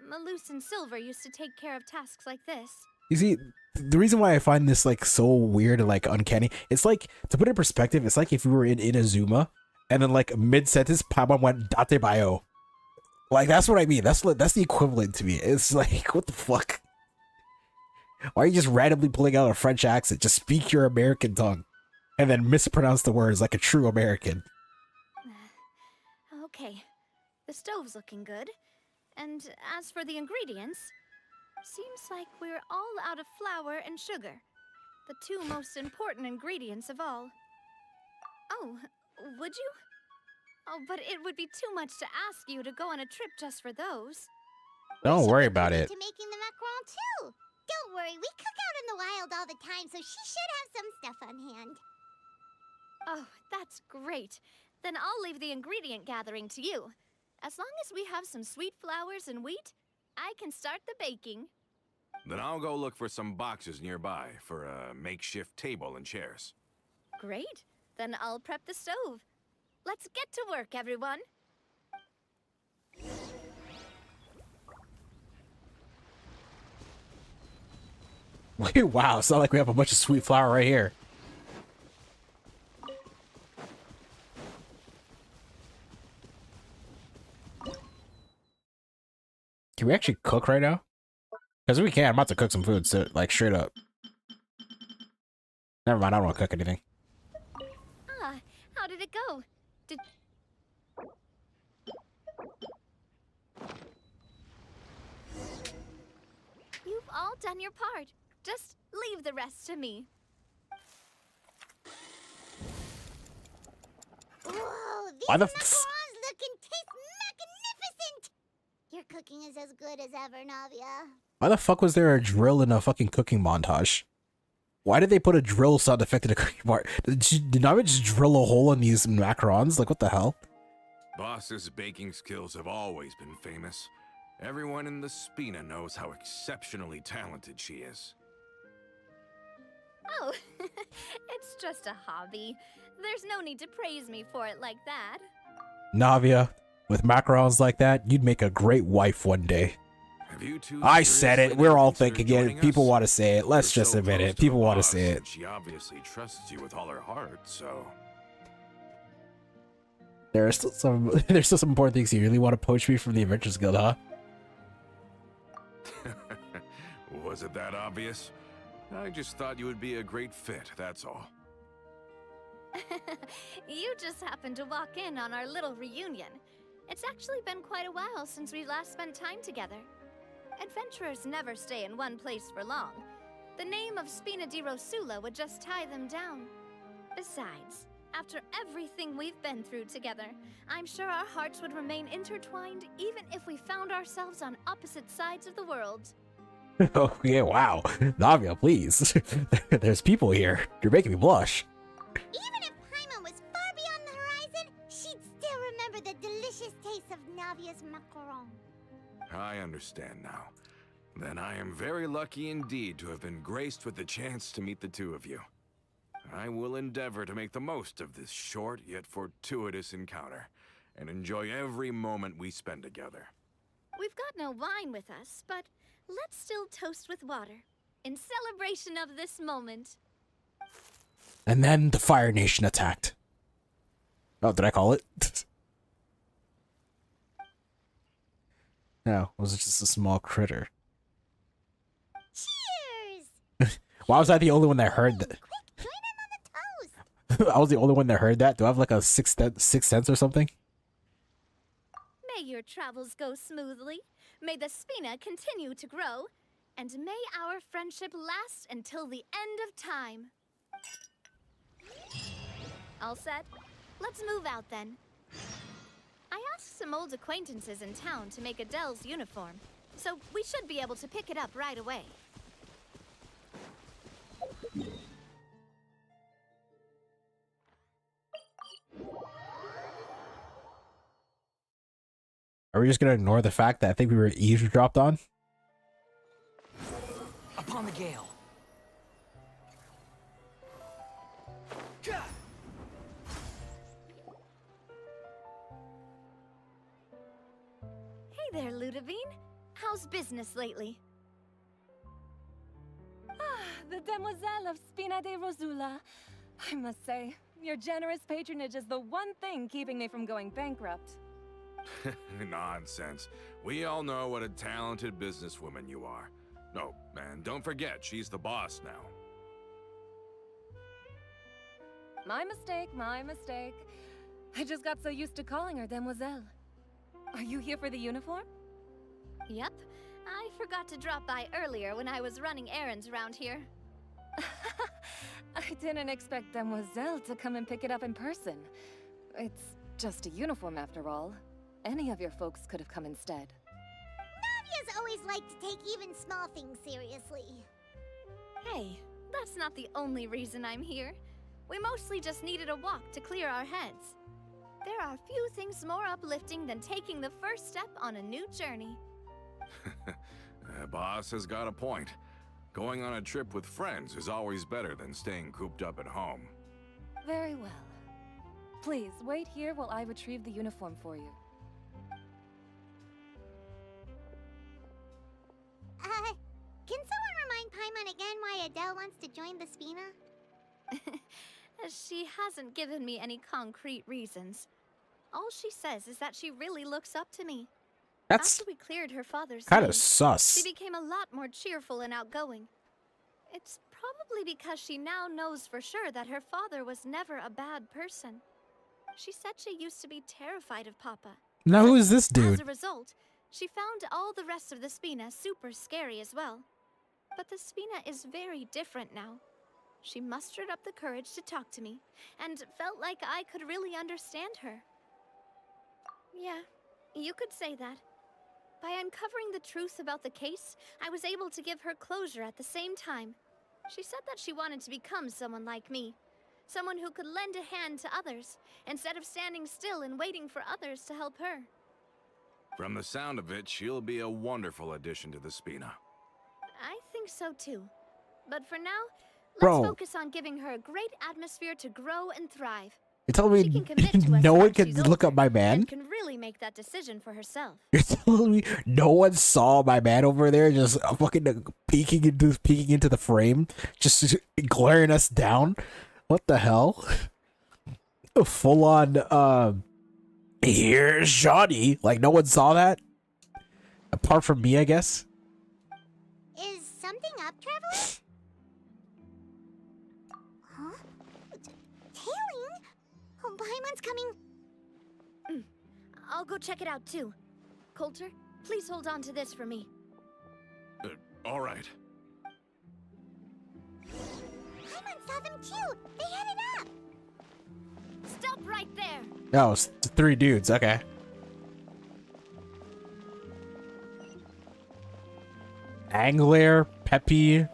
Malus and Silver used to take care of tasks like this. You see, the reason why I find this like so weird and like uncanny, it's like, to put it in perspective, it's like if we were in Inazuma and then like mid-sentence Paimon went Date Bayo. Like that's what I mean. That's the equivalent to me. It's like, what the fuck? Why are you just randomly pulling out a French accent? Just speak your American tongue and then mispronounce the words like a true American. Okay, the stove's looking good. And as for the ingredients, seems like we're all out of flour and sugar. The two most important ingredients of all. Oh, would you? Oh, but it would be too much to ask you to go on a trip just for those. Don't worry about it. To making the macaron too. Don't worry, we cook out in the wild all the time, so she should have some stuff on hand. Oh, that's great. Then I'll leave the ingredient gathering to you. As long as we have some sweet flowers and wheat, I can start the baking. Then I'll go look for some boxes nearby for a makeshift table and chairs. Great. Then I'll prep the stove. Let's get to work, everyone. Wow, it's not like we have a bunch of sweet flour right here. Can we actually cook right now? Because we can. I'm about to cook some food, so like straight up. Never mind, I don't want to cook anything. Ah, how did it go? Did... You've all done your part. Just leave the rest to me. Whoa, these Why the macarons look and taste magnificent! Your cooking is as good as ever, Navia. Why the fuck was there a drill in a fucking cooking montage? Why did they put a drill sound effect in a cooking part? Did Navia just drill a hole in these macarons? Like, what the hell? Boss's baking skills have always been famous. Everyone in the Spina knows how exceptionally talented she is. Oh, it's just a hobby. There's no need to praise me for it like that. Navia, with macarons like that, you'd make a great wife one day. Have you two I said it. seriously We're never all considered thinking it. joining People us? want to say it. Let's You're just so admit close it. to the People want to boss, say it. and she obviously trusts you with all her heart, so... There's still some important things you really want to poach me from the Adventures Guild, huh? Was it that obvious? I just thought you would be a great fit, that's all. You just happened to walk in on our little reunion. It's actually been quite a while since we last spent time together. Adventurers never stay in one place for long. The name of Spina di Rosula would just tie them down. Besides, after everything we've been through together, I'm sure our hearts would remain intertwined even if we found ourselves on opposite sides of the world. Oh, yeah, wow. Navia, please. There's people here. You're making me blush. Even if Paimon was far beyond the horizon, she'd still remember the delicious taste of Navia's macaron. I understand now. Then I am very lucky indeed to have been graced with the chance to meet the two of you. I will endeavor to make the most of this short yet fortuitous encounter, and enjoy every moment we spend together. We've got no wine with us, but let's still toast with water, in celebration of this moment. And then the Fire Nation attacked. Oh, did I call it? No, was it just a small critter? Cheers! Why was I the only one that heard that? Quick, join in on the toast! I was the only one that heard that? Do I have like a sixth sense or something? May your travels go smoothly, may the Spina continue to grow, and may our friendship last until the end of time. All set? Let's move out then. I asked some old acquaintances in town to make Adele's uniform, so we should be able to pick it up right away. Are we just gonna ignore the fact that I think we were eavesdropped on? Upon the gale. Hey there, Ludovine. How's business lately? The Demoiselle of Spina de Rosula. I must say, your generous patronage is the one thing keeping me from going bankrupt. Nonsense. We all know what a talented businesswoman you are. No, and don't forget, she's the boss now. My mistake, my mistake. I just got so used to calling her Demoiselle. Are you here for the uniform? Yep. I forgot to drop by earlier when I was running errands around here. I didn't expect Demoiselle to come and pick it up in person. It's just a uniform after all. Any of your folks could have come instead. Navia's always liked to take even small things seriously. Hey, that's not the only reason I'm here. We mostly just needed a walk to clear our heads. There are few things more uplifting than taking the first step on a new journey. Boss has got a point. Going on a trip with friends is always better than staying cooped up at home. Very well. Please, wait here while I retrieve the uniform for you. Can someone remind Paimon again why Adele wants to join the Spina? She hasn't given me any concrete reasons. All she says is that she really looks up to me. That's After we cleared her father's kind of name, sus. she became a lot more cheerful and outgoing. It's probably because she now knows for sure that her father was never a bad person. She said she used to be terrified of Papa. Now who is this As dude? a result, she found all the rest of the Spina super scary as well. But the Spina is very different now. She mustered up the courage to talk to me, and felt like I could really understand her. Yeah, you could say that. By uncovering the truth about the case, I was able to give her closure at the same time. She said that she wanted to become someone like me. Someone who could lend a hand to others, instead of standing still and waiting for others to help her. From the sound of it, she'll be a wonderful addition to the Spina. I think so too. But for now, Bro. Let's focus on giving her a great atmosphere to grow and thrive. You're telling She can me commit to us no one once can she's look older up my man? and can really make that decision for herself. You're telling me no one saw my man over there just fucking peeking into the frame, just glaring us down? What the hell? Full on here's Johnny. Like no one saw that? Apart from me, I guess. Is something up, Traveler? Huh? Tailing? Oh, Paimon's coming. I'll go check it out too. Coulter, please hold on to this for me. All right. Paimon saw them too. They headed up. Stop right there. Oh, it's 3 dudes. Okay. Angler, Peppy,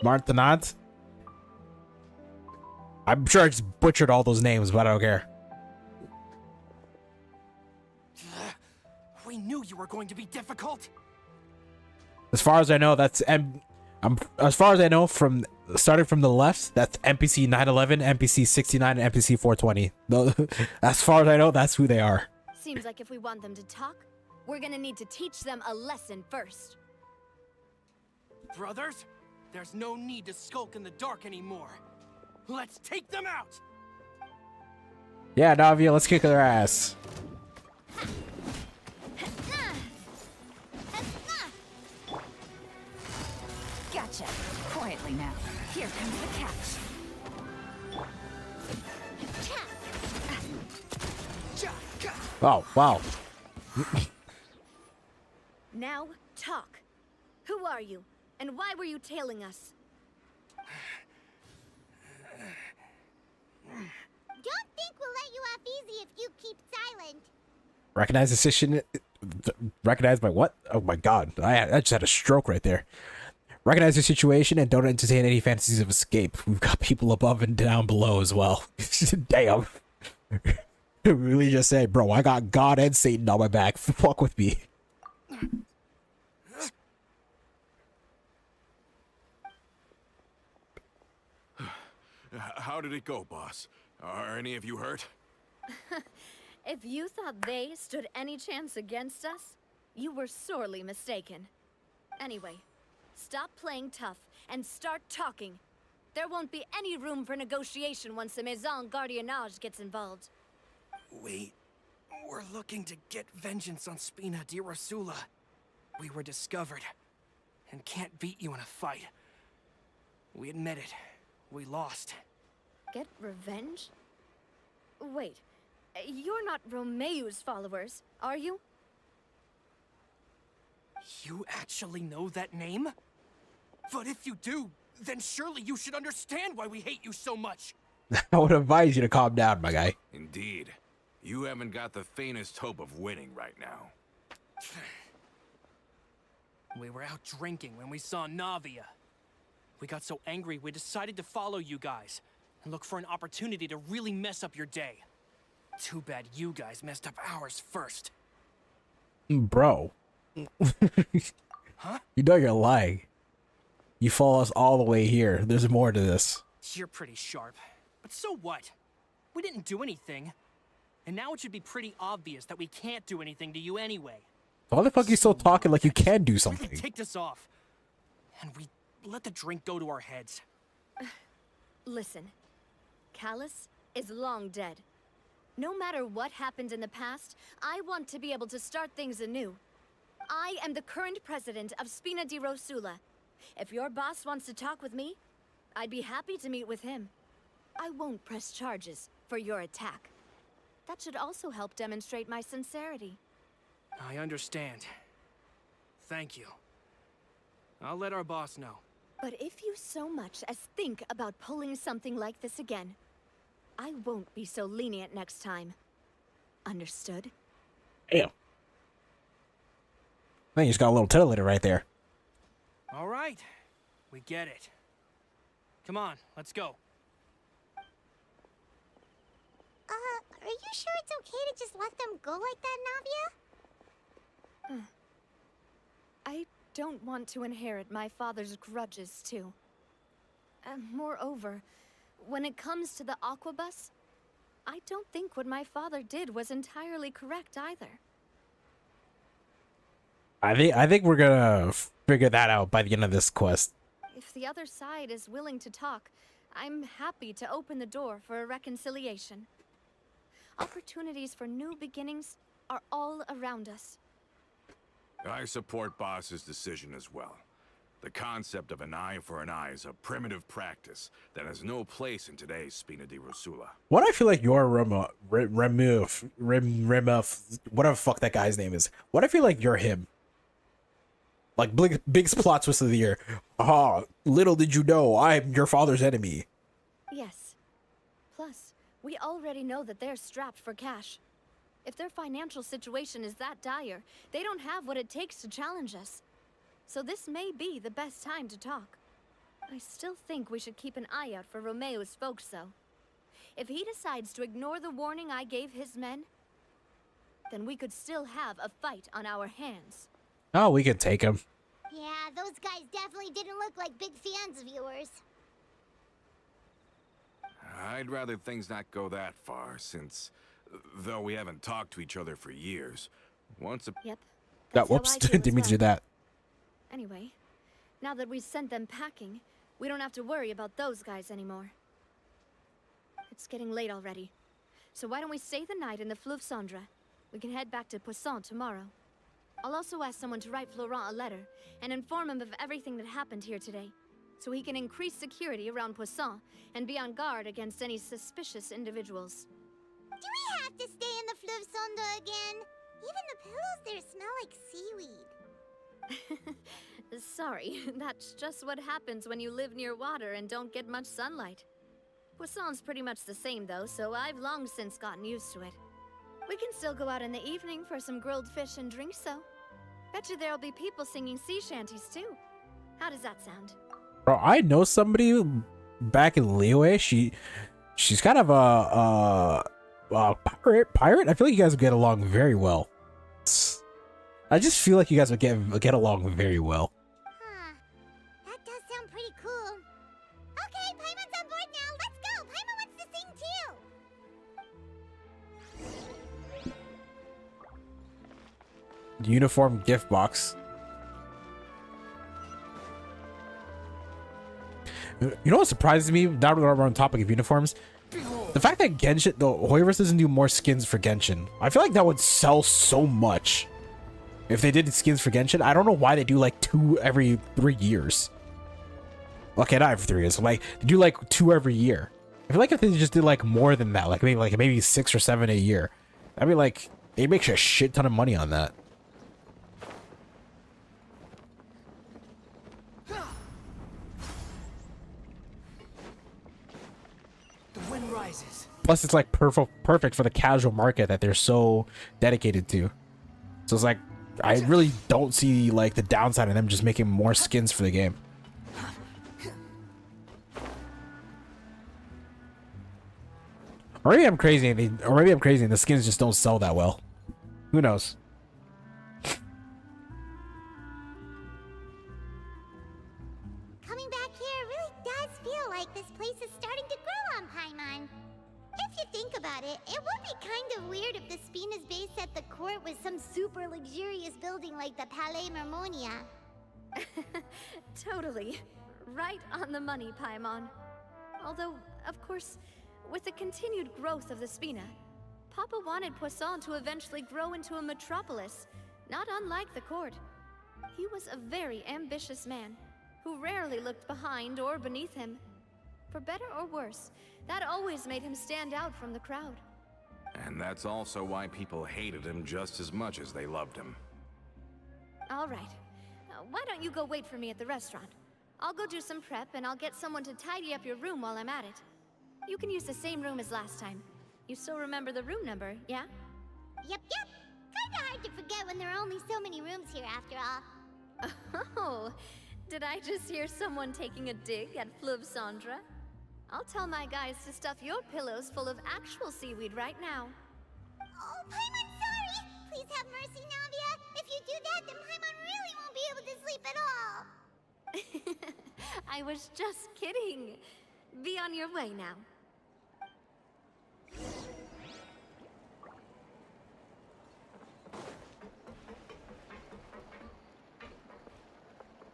Martinat. I'm sure I just butchered all those names, but I don't care. We knew you were going to be difficult. As far as I know, that's as far as I know, from starting from the left, that's NPC 911, NPC 69, and NPC 420. As far as I know, that's who they are. Seems like if we want them to talk, we're gonna need to teach them a lesson first. Brothers, there's no need to skulk in the dark anymore. Let's take them out! Yeah, Navia, let's kick their ass. Gotcha. Quietly now. Here comes the catch. Oh, wow. Now, talk. Who are you? And why were you tailing us? Don't think we'll let you off easy if you keep silent. Recognize the situation. Recognize my what? Oh my god. I just had a stroke right there. Recognize the situation and don't entertain any fantasies of escape. We've got people above and down below as well. Damn. Really just say, bro, I got God and Satan on my back. Fuck with me. How did it go, boss? Are any of you hurt? If you thought they stood any chance against us, you were sorely mistaken. Anyway, stop playing tough and start talking. There won't be any room for negotiation once the Maison Gardiennage gets involved. We're looking to get vengeance on Spina di Rosula. We were discovered and can't beat you in a fight. We admit it. We lost. Get revenge? Wait, you're not Romeu's followers, are you? You actually know that name? But if you do, then surely you should understand why we hate you so much. I would advise you to calm down, my guy. Indeed. You haven't got the faintest hope of winning right now. We were out drinking when we saw Navia. We got so angry we decided to follow you guys and look for an opportunity to really mess up your day. Too bad you guys messed up ours first. Bro. Huh? You know you're lying. You follow us all the way here. There's more to this. You're pretty sharp. But so what? We didn't do anything. And now it should be pretty obvious that we can't do anything to you anyway. Why the fuck are you still talking like you can do We something? ticked us off. And we let the drink go to our heads. Listen, Callus is long dead. No matter what happened in the past, I want to be able to start things anew. I am the current president of Spina di Rosula. If your boss wants to talk with me, I'd be happy to meet with him. I won't press charges for your attack. That should also help demonstrate my sincerity. I understand. Thank you. I'll let our boss know. But if you so much as think about pulling something like this again, I won't be so lenient next time. Understood? Damn. Man, you just got a little titillator right there. All right. We get it. Come on, let's go. Are you sure it's okay to just let them go like that, Navia? I don't want to inherit my father's grudges, too. Moreover, when it comes to the aquabus, I don't think what my father did was entirely correct either. I think we're gonna figure that out by the end of this quest. If the other side is willing to talk, I'm happy to open the door for a reconciliation. Opportunities for new beginnings are all around us. I support Boss's decision as well. The concept of an eye for an eye is a primitive practice that has no place in today's Spina di Rosula. What I feel like you're whatever the fuck that guy's name is. What I feel like you're him. Like big plot twist of the year. Ah, little did you know, I'm your father's enemy. Yes. Plus, we already know that they're strapped for cash. If their financial situation is that dire, they don't have what it takes to challenge us. So this may be the best time to talk. I still think we should keep an eye out for Romeo's folks, though. If he decides to ignore the warning I gave his men, then we could still have a fight on our hands. Oh, we could take him. Yeah, those guys definitely didn't look like big fans of yours. I'd rather things not go that far, since, though we haven't talked to each other for years, once a... Yep. Whoops, didn't mean to do that. Anyway, now that we've sent them packing, we don't have to worry about those guys anymore. It's getting late already, so why don't we stay the night in the Fleuve Cendre? We can head back to Poisson tomorrow. I'll also ask someone to write Florent a letter and inform him of everything that happened here today, so he can increase security around Poisson and be on guard against any suspicious individuals. Do we have to stay in the Fleuve Cendre again? Even the pillows there smell like seaweed. Sorry, that's just what happens when you live near water and don't get much sunlight. Poisson's pretty much the same though, so I've long since gotten used to it. We can still go out in the evening for some grilled fish and drinks though. Bet you there'll be people singing sea shanties too. How does that sound? Bro, I know somebody back in Liyue. She's kind of a pirate. I feel like you guys would get along very well. I just feel like you guys would get along very well. Huh. That does sound pretty cool. Okay, Paimon's on board now. Let's go. Paimon wants to sing too. Uniform gift box. You know what surprises me? Now that we're on topic of uniforms, the fact that Genshin, the Hoyoverse doesn't do more skins for Genshin. I feel like that would sell so much if they did skins for Genshin. I don't know why they do like 2 every 3 years. Okay, not every 3 years. Like they do like 2 every year. I feel like if they just did like more than that, like maybe 6 or 7 a year, I mean like they make a shit ton of money on that. Plus, it's like perfect for the casual market that they're so dedicated to. So it's like, I really don't see like the downside of them just making more skins for the game. Or maybe I'm crazy, and the skins just don't sell that well. Who knows? Coming back here really does feel like this place is starting to grow on Paimon. If you think about it, it would be kind of weird if the Spina's base at the court was some super luxurious building like the Palais Mermonia. Totally. Right on the money, Paimon. Although, of course, with the continued growth of the Spina, Papa wanted Poisson to eventually grow into a metropolis, not unlike the court. He was a very ambitious man, who rarely looked behind or beneath him. For better or worse, that always made him stand out from the crowd. And that's also why people hated him just as much as they loved him. All right. Why don't you go wait for me at the restaurant? I'll go do some prep, and I'll get someone to tidy up your room while I'm at it. You can use the same room as last time. You still remember the room number, yeah? Yep. Kinda hard to forget when there are only so many rooms here after all. Oh, did I just hear someone taking a dig at Fleuve Cendre? I'll tell my guys to stuff your pillows full of actual seaweed right now. Oh, Paimon, sorry! Please have mercy, Navia! If you do that, then Paimon really won't be able to sleep at all! I was just kidding. Be on your way now.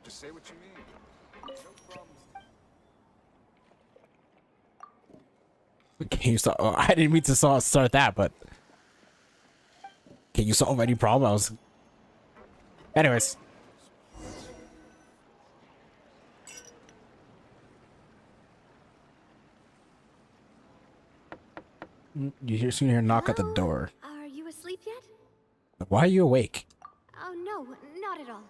Just say what you mean. No problems. Can you start? Oh, I didn't mean to start that, but can you solve any problems? Anyways. You soon hear a knock at the door. Are you asleep yet? Why are you awake? Oh, no, not at all.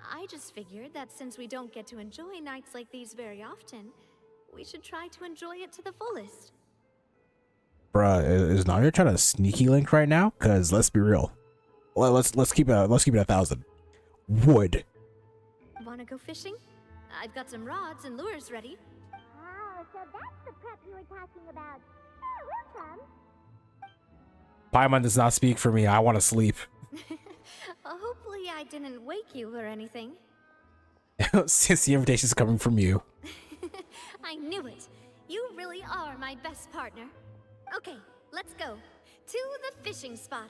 I just figured that since we don't get to enjoy nights like these very often, we should try to enjoy it to the fullest. Bruh, is Navia trying to sneaky link right now? Cause let's be real. Let's keep it 1,000. Wood. Wanna go fishing? I've got some rods and lures ready. Oh, so that's the prep you were talking about. Sure, we'll come. Paimon does not speak for me. I want to sleep. Hopefully I didn't wake you or anything. Since the invitation's coming from you. I knew it. You really are my best partner. Okay, let's go. To the fishing spot.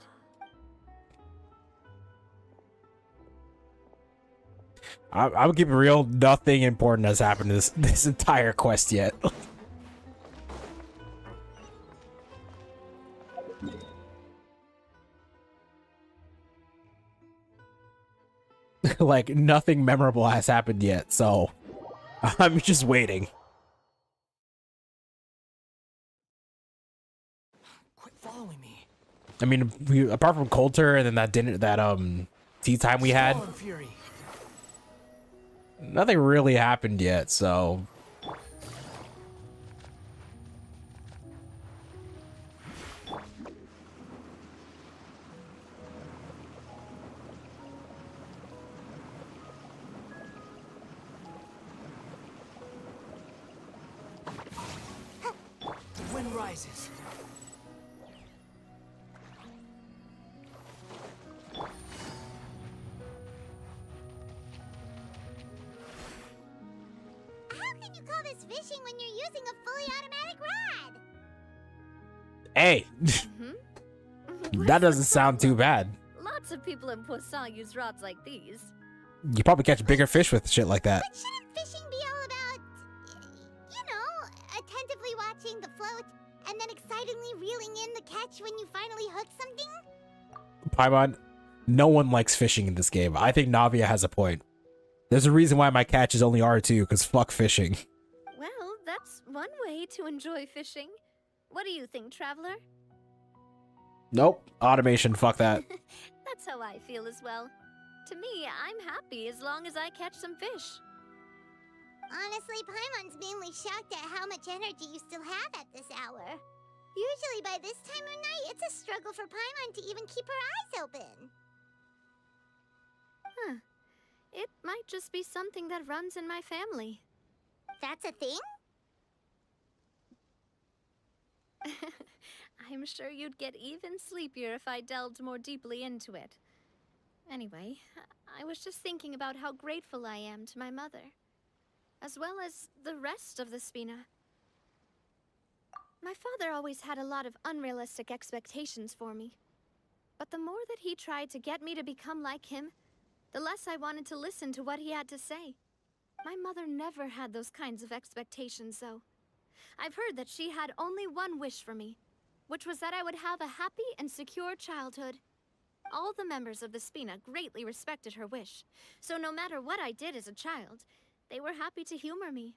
I'll keep it real. Nothing important has happened to this entire quest yet. Like, nothing memorable has happened yet, so I'm just waiting. Quit following me. I mean, apart from Coulter and then that tea time we had, Come on, Fury. nothing really happened yet, so The wind rises. How can you call this fishing when you're using a fully automatic rod? hey, that doesn't sound too bad. Lots of people in Poisson use rods like these. You probably catch bigger fish with shit like that. But shouldn't fishing be all about, you know, attentively watching the float and then excitedly reeling in the catch when you finally hook something? Paimon, no one likes fishing in this game. I think Navia has a point. There's a reason why my catch is only R2, because fuck fishing. Well, that's one way to enjoy fishing. What do you think, Traveler? Nope. Automation, fuck that. That's how I feel as well. To me, I'm happy as long as I catch some fish. Honestly, Paimon's mainly shocked at how much energy you still have at this hour. Usually by this time of night, it's a struggle for Paimon to even keep her eyes open. Huh. It might just be something that runs in my family. That's a thing? I'm sure you'd get even sleepier if I delved more deeply into it. Anyway, I was just thinking about how grateful I am to my mother, as well as the rest of the Spina. My father always had a lot of unrealistic expectations for me. But the more that he tried to get me to become like him, the less I wanted to listen to what he had to say. My mother never had those kinds of expectations, though. I've heard that she had only one wish for me, which was that I would have a happy and secure childhood. All the members of the Spina greatly respected her wish, so no matter what I did as a child, they were happy to humor me.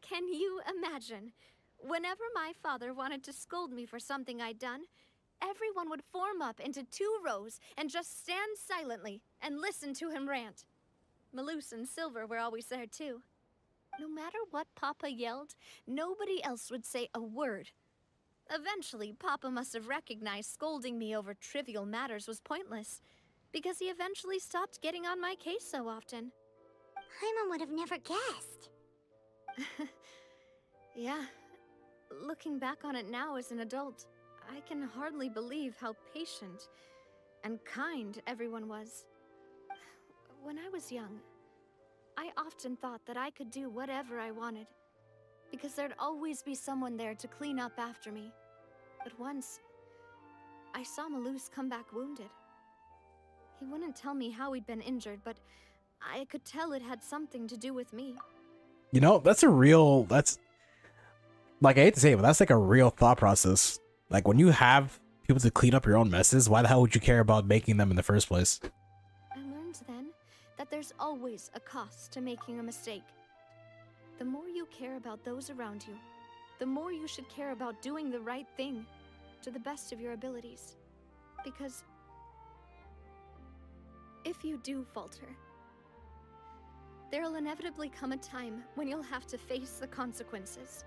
Can you imagine? Whenever my father wanted to scold me for something I'd done, everyone would form up into 2 rows and just stand silently and listen to him rant. Malus and Silver were always there too. No matter what Papa yelled, nobody else would say a word. Eventually, Papa must have recognized scolding me over trivial matters was pointless, because he eventually stopped getting on my case so often. Paimon would have never guessed. Yeah. Looking back on it now as an adult, I can hardly believe how patient and kind everyone was. When I was young, I often thought that I could do whatever I wanted, because there'd always be someone there to clean up after me. But once, I saw Malus come back wounded. He wouldn't tell me how he'd been injured, but I could tell it had something to do with me. You know, that's like, I hate to say it, but that's like a real thought process. Like, when you have people to clean up your own messes, why the hell would you care about making them in the first place? I learned then that there's always a cost to making a mistake. The more you care about those around you, the more you should care about doing the right thing to the best of your abilities. Because if you do falter, there'll inevitably come a time when you'll have to face the consequences.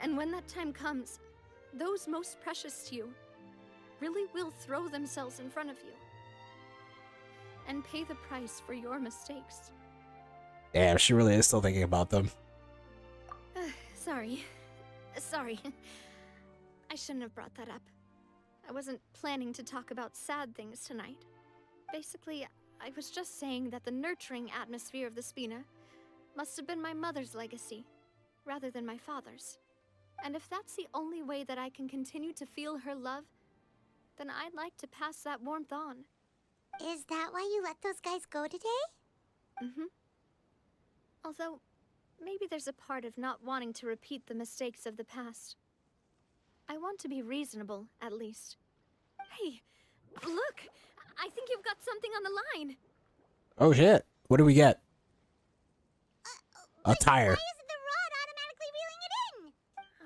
And when that time comes, those most precious to you really will throw themselves in front of you and pay the price for your mistakes. Damn, she really is still thinking about them. Sorry. I shouldn't have brought that up. I wasn't planning to talk about sad things tonight. Basically, I was just saying that the nurturing atmosphere of the Spina must have been my mother's legacy, rather than my father's. And if that's the only way that I can continue to feel her love, then I'd like to pass that warmth on. Is that why you let those guys go today? Mm-hmm. Although, maybe there's a part of not wanting to repeat the mistakes of the past. I want to be reasonable, at least. Hey, look! I think you've got something on the line! Oh shit, what do we get? A tire. Why isn't the rod automatically reeling it in?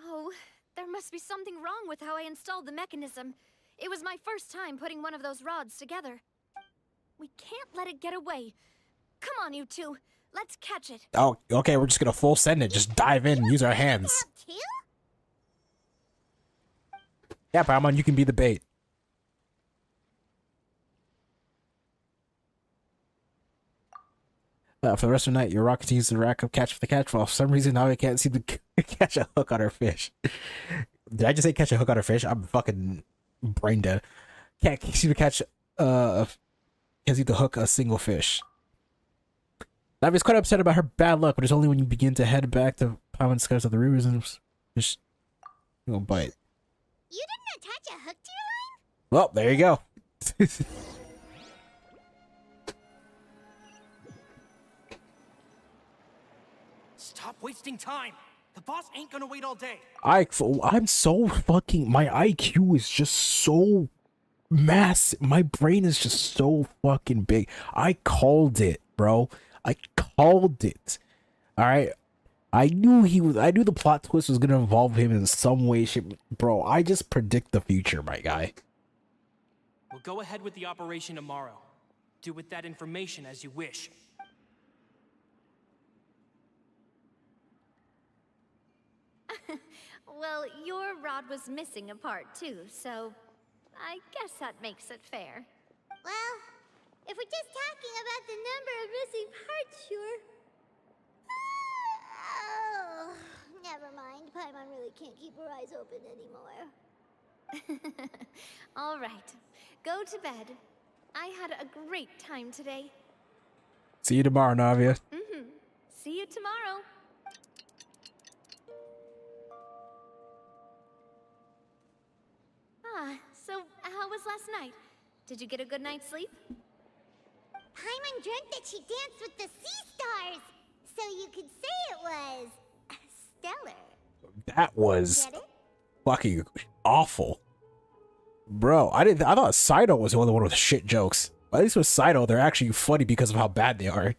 Oh, there must be something wrong with how I installed the mechanism. It was my first time putting one of those rods together. We can't let it get away. Come on, you two. Let's catch it. Oh, okay, we're just gonna full send it. Just dive in and use our hands. Yeah, Paimon, you can be the bait. For the rest of the night, your rock continues to rack up catch for the catch. For some reason, now I can't seem to catch a hook on her fish. Did I just say catch a hook on her fish? I'm fucking brain dead. Can't seem to catch can't seem to hook a single fish. Navia's quite upset about her bad luck, but it's only when you begin to head back to Paimon's skies of the rivers and fish will bite. You didn't attach a hook to your line? Well, there you go. Stop wasting time. The boss ain't gonna wait all day. I'm so fucking, my IQ is just so massive. My brain is just so fucking big. I called it, bro. I called it. All right. I knew the plot twist was gonna involve him in some way, shape. Bro, I just predict the future, my guy. We'll go ahead with the operation tomorrow. Do with that information as you wish. Well, your rod was missing a part too, so I guess that makes it fair. Well, if we're just talking about the number of missing parts, sure. Oh, never mind. Paimon really can't keep her eyes open anymore. All right, go to bed. I had a great time today. See you tomorrow, Navia. See you tomorrow. So how was last night? Did you get a good night's sleep? Paimon dreamt that she danced with the sea stars, so you could say it was stellar. That was Get it? fucking awful. Bro, I thought Saito was the only one with shit jokes. At least with Saito, they're actually funny because of how bad they are.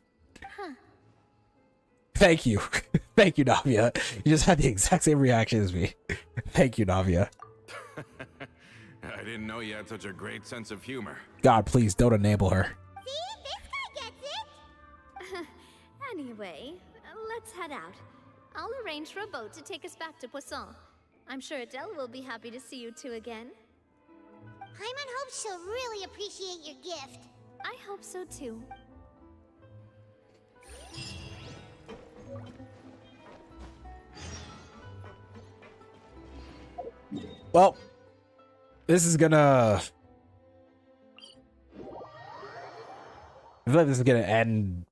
Huh. Thank you. Thank you, Navia. You just had the exact same reaction as me. Thank you, Navia. I didn't know you had such a great sense of humor. God, please don't enable her. See? This guy gets it! Anyway, let's head out. I'll arrange for a boat to take us back to Poisson. I'm sure Adele will be happy to see you two again. Paimon hopes she'll really appreciate your gift. I hope so too. Well, this is gonna... I feel like this is gonna end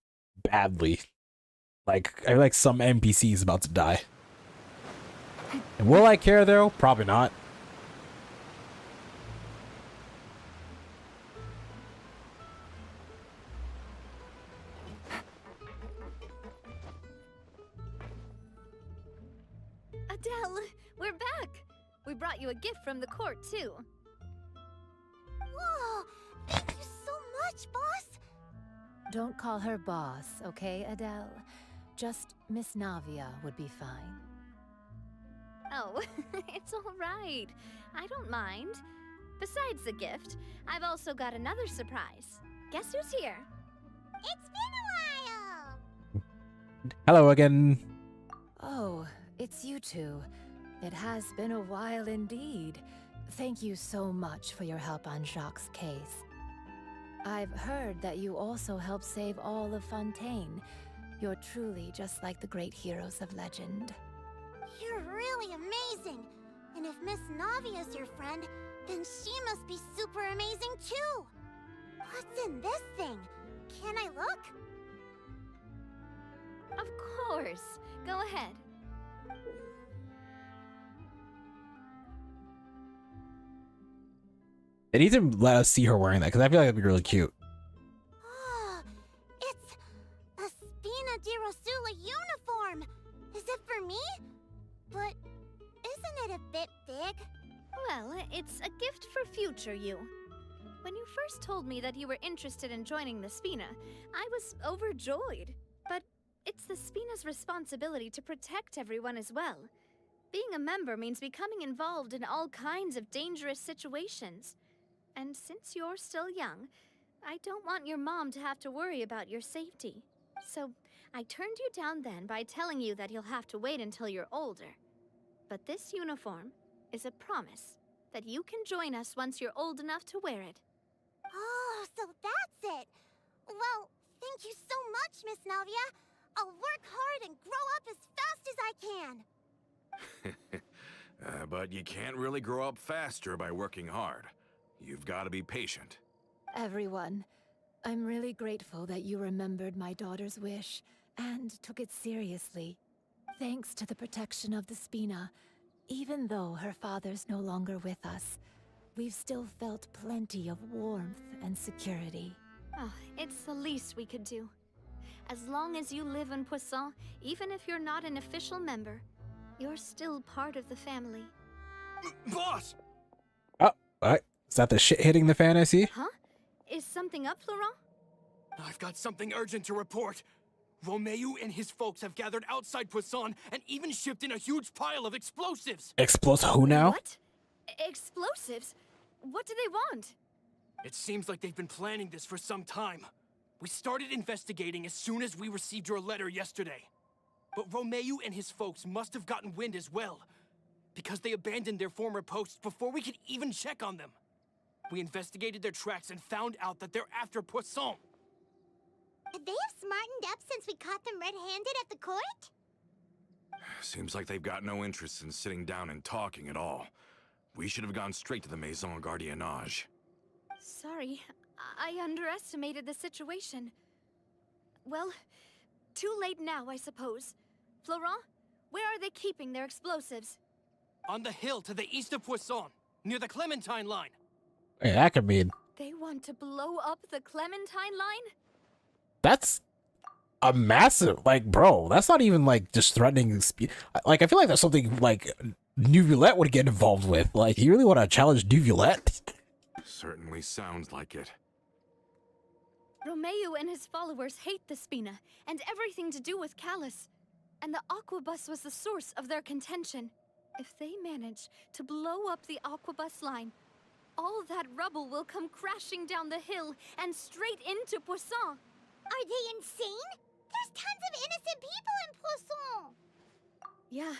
badly. Like, I feel like some NPC is about to die. And will I care though? Probably not. Adele, we're back. We brought you a gift from the court, too. Whoa! Thank you so much, boss! Don't call her boss, okay, Adele? Just Miss Navia would be fine. Oh, it's all right. I don't mind. Besides the gift, I've also got another surprise. Guess who's here? It's been a while! Hello again. Oh, it's you two. It has been a while indeed. Thank you so much for your help on Jacques' case. I've heard that you also helped save all of Fontaine. You're truly just like the great heroes of legend. You're really amazing! And if Miss Navia's your friend, then she must be super amazing too! What's in this thing? Can I look? Of course. Go ahead. They need to let us see her wearing that because I feel like it'd be really cute. Oh, it's a Spina di Rosula uniform! Is it for me? But isn't it a bit big? Well, it's a gift for future you. When you first told me that you were interested in joining the Spina, I was overjoyed. But it's the Spina's responsibility to protect everyone as well. Being a member means becoming involved in all kinds of dangerous situations. And since you're still young, I don't want your mom to have to worry about your safety. So I turned you down then by telling you that you'll have to wait until you're older. But this uniform is a promise that you can join us once you're old enough to wear it. Oh, so that's it! Well, thank you so much, Miss Navia! I'll work hard and grow up as fast as I can! But you can't really grow up faster by working hard. You've got to be patient. Everyone, I'm really grateful that you remembered my daughter's wish and took it seriously. Thanks to the protection of the Spina, even though her father's no longer with us, we've still felt plenty of warmth and security. Oh, it's the least we could do. As long as you live in Poisson, even if you're not an official member, you're still part of the family. Boss! Oh, what? Is that the shit hitting the fan I see? Huh? Is something up, Florent? I've got something urgent to report. Romeo and his folks have gathered outside Poisson and even shipped in a huge pile of explosives. Explosive who now? What? Explosives? What do they want? It seems like they've been planning this for some time. We started investigating as soon as we received your letter yesterday. But Romeo and his folks must have gotten wind as well, because they abandoned their former posts before we could even check on them. We investigated their tracks and found out that they're after Poisson. Could they have smartened up since we caught them red-handed at the court? Seems like they've got no interest in sitting down and talking at all. We should have gone straight to the Maison Gardiennage. Sorry, I underestimated the situation. Well, too late now, I suppose. Florent, where are they keeping their explosives? On the hill to the east of Poisson, near the Clementine line. Hey, that could mean They want to blow up the Clementine line? that's a massive, like, bro, that's not even like just threatening speed. Like, I feel like that's something like Nuvillette would get involved with. Like, you really want to challenge Nuvillette? Certainly sounds like it. Romeo and his followers hate the Spina and everything to do with Callus. And the Aquabus was the source of their contention. If they manage to blow up the Aquabus line, all that rubble will come crashing down the hill and straight into Poisson. Are they insane? There's tons of innocent people in Poisson! Yeah.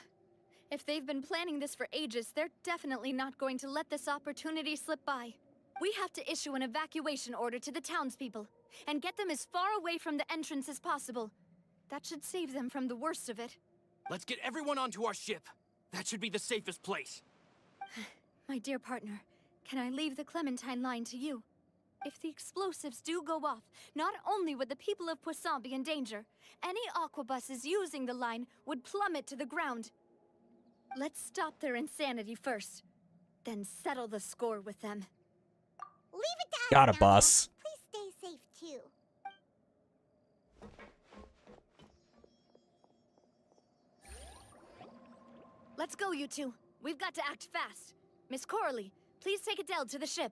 If they've been planning this for ages, they're definitely not going to let this opportunity slip by. We have to issue an evacuation order to the townspeople and get them as far away from the entrance as possible. That should save them from the worst of it. Let's get everyone onto our ship. That should be the safest place. My dear partner, can I leave the Clementine line to you? If the explosives do go off, not only would the people of Poisson be in danger, any aquabuses using the line would plummet to the ground. Let's stop their insanity first, then settle the score with them. Leave it to us, Got it, Navia. boss. Please stay safe, too. Let's go, you two. We've got to act fast. Miss Coralie, please take Adele to the ship.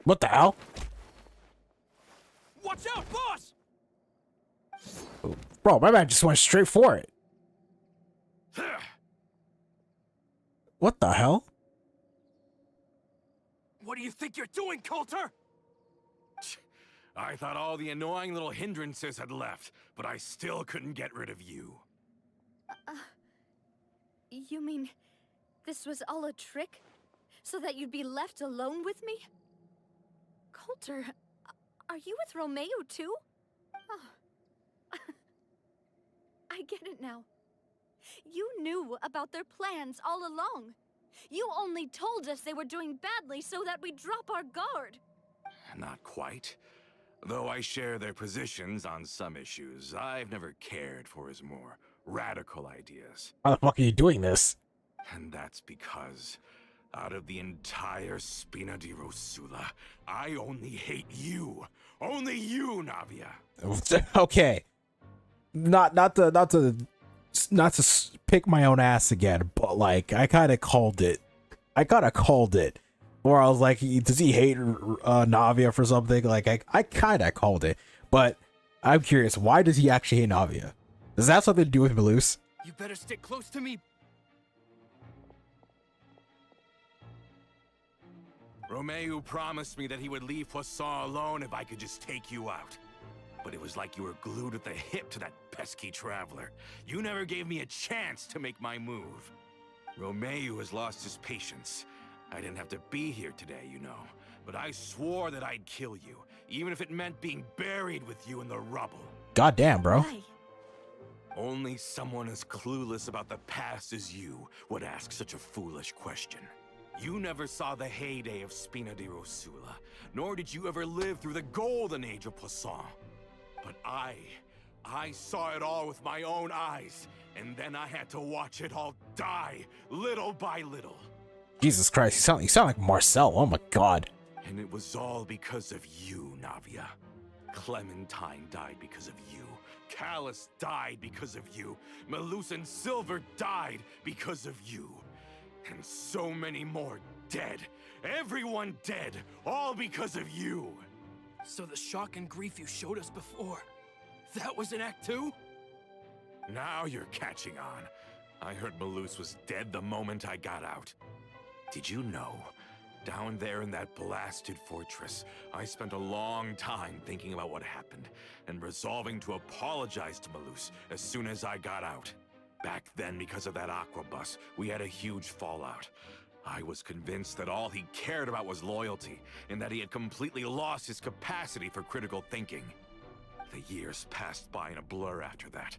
What the hell? Watch out, boss! Bro, my man just went straight for it. What the hell? What do you think you're doing, Coulter? I thought all the annoying little hindrances had left, but I still couldn't get rid of you. You mean this was all a trick? So that you'd be left alone with me? Coulter, are you with Romeo too? Oh. I get it now. You knew about their plans all along. You only told us they were doing badly so that we'd drop our guard. Not quite. Though I share their positions on some issues, I've never cared for his more radical ideas. How the fuck are you doing this? And that's because, out of the entire Spina di Rosula, I only hate you. Only you, Navia. Okay. Not to pick my own ass again, but like I kind of called it. Or I was like, does he hate Navia for something? Like I kind of called it, but I'm curious, why does he actually hate Navia? Does that have something to do with Melus? You better stick close to me. Romeo promised me that he would leave Poisson alone if I could just take you out. But it was like you were glued at the hip to that pesky traveler. You never gave me a chance to make my move. Romeo has lost his patience. I didn't have to be here today, you know. But I swore that I'd kill you, even if it meant being buried with you in the rubble. Goddamn, bro. Why? Only someone as clueless about the past as you would ask such a foolish question. You never saw the heyday of Spina di Rosula, nor did you ever live through the golden age of Poisson. But I saw it all with my own eyes, and then I had to watch it all die, little by little. Jesus Christ, you sound like Marcel. Oh my god. And it was all because of you, Navia. Clementine died because of you. Callus died because of you. Melus and Silver died because of you. And so many more dead. Everyone dead, all because of you. So the shock and grief you showed us before, that was in Act 2? Now you're catching on. I heard Melus was dead the moment I got out. Did you know? Down there in that blasted fortress, I spent a long time thinking about what happened and resolving to apologize to Melus as soon as I got out. Back then, because of that aquabus, we had a huge fallout. I was convinced that all he cared about was loyalty, and that he had completely lost his capacity for critical thinking. The years passed by in a blur after that.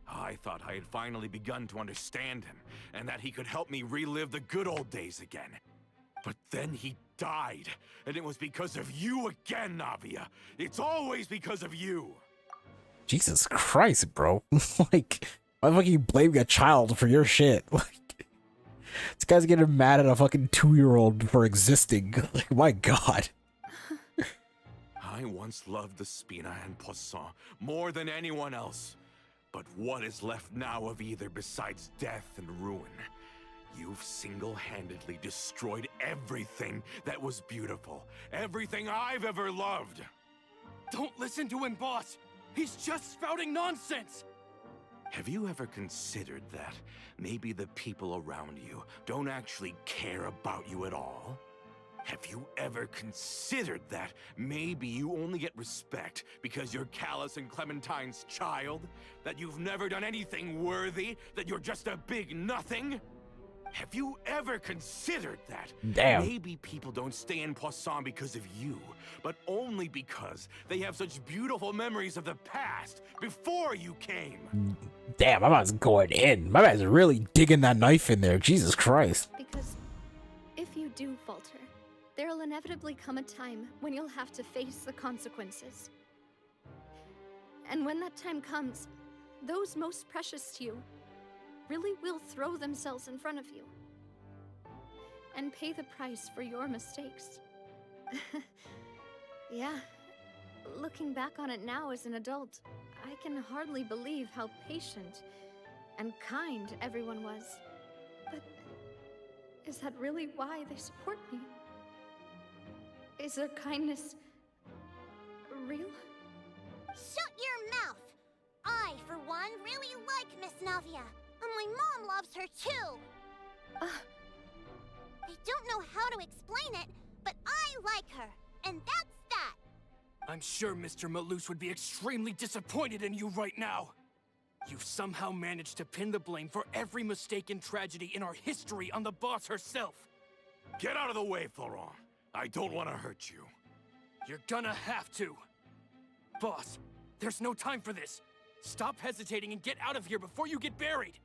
I thought I had finally begun to understand him, and that he could help me relive the good old days again. But then he died, and it was because of you again, Navia. It's always because of you. Jesus Christ, bro. Like, why the fuck are you blaming a child for your shit? Like, this guy's getting mad at a fucking 2-year-old for existing. Like, my god. I once loved the Spina and Poisson more than anyone else. But what is left now of either besides death and ruin? You've single-handedly destroyed everything that was beautiful. Everything I've ever loved. Don't listen to him, boss. He's just spouting nonsense. Have you ever considered that maybe the people around you don't actually care about you at all? Have you ever considered that maybe you only get respect because you're Callus and Clementine's child? That you've never done anything worthy? That you're just a big nothing? Have you ever considered that? Damn. Maybe people don't stay in Poisson because of you, but only because they have such beautiful memories of the past before you came. Damn, my man's going in. My man's really digging that knife in there. Jesus Christ. Because if you do falter, There'll inevitably come a time when you'll have to face the consequences. And when that time comes, those most precious to you really will throw themselves in front of you and pay the price for your mistakes. Yeah, looking back on it now as an adult, I can hardly believe how patient and kind everyone was. But is that really why they support me? Is their kindness real? Shut your mouth! I, for one, really like Miss Navia. And my mom loves her too. I don't know how to explain it, but I like her. And that's that. I'm sure Mr. Malus would be extremely disappointed in you right now. You've somehow managed to pin the blame for every mistake and tragedy in our history on the boss herself. Get out of the way, Florent. I don't want to hurt you. You're gonna have to. Boss, there's no time for this. Stop hesitating and get out of here before you get buried.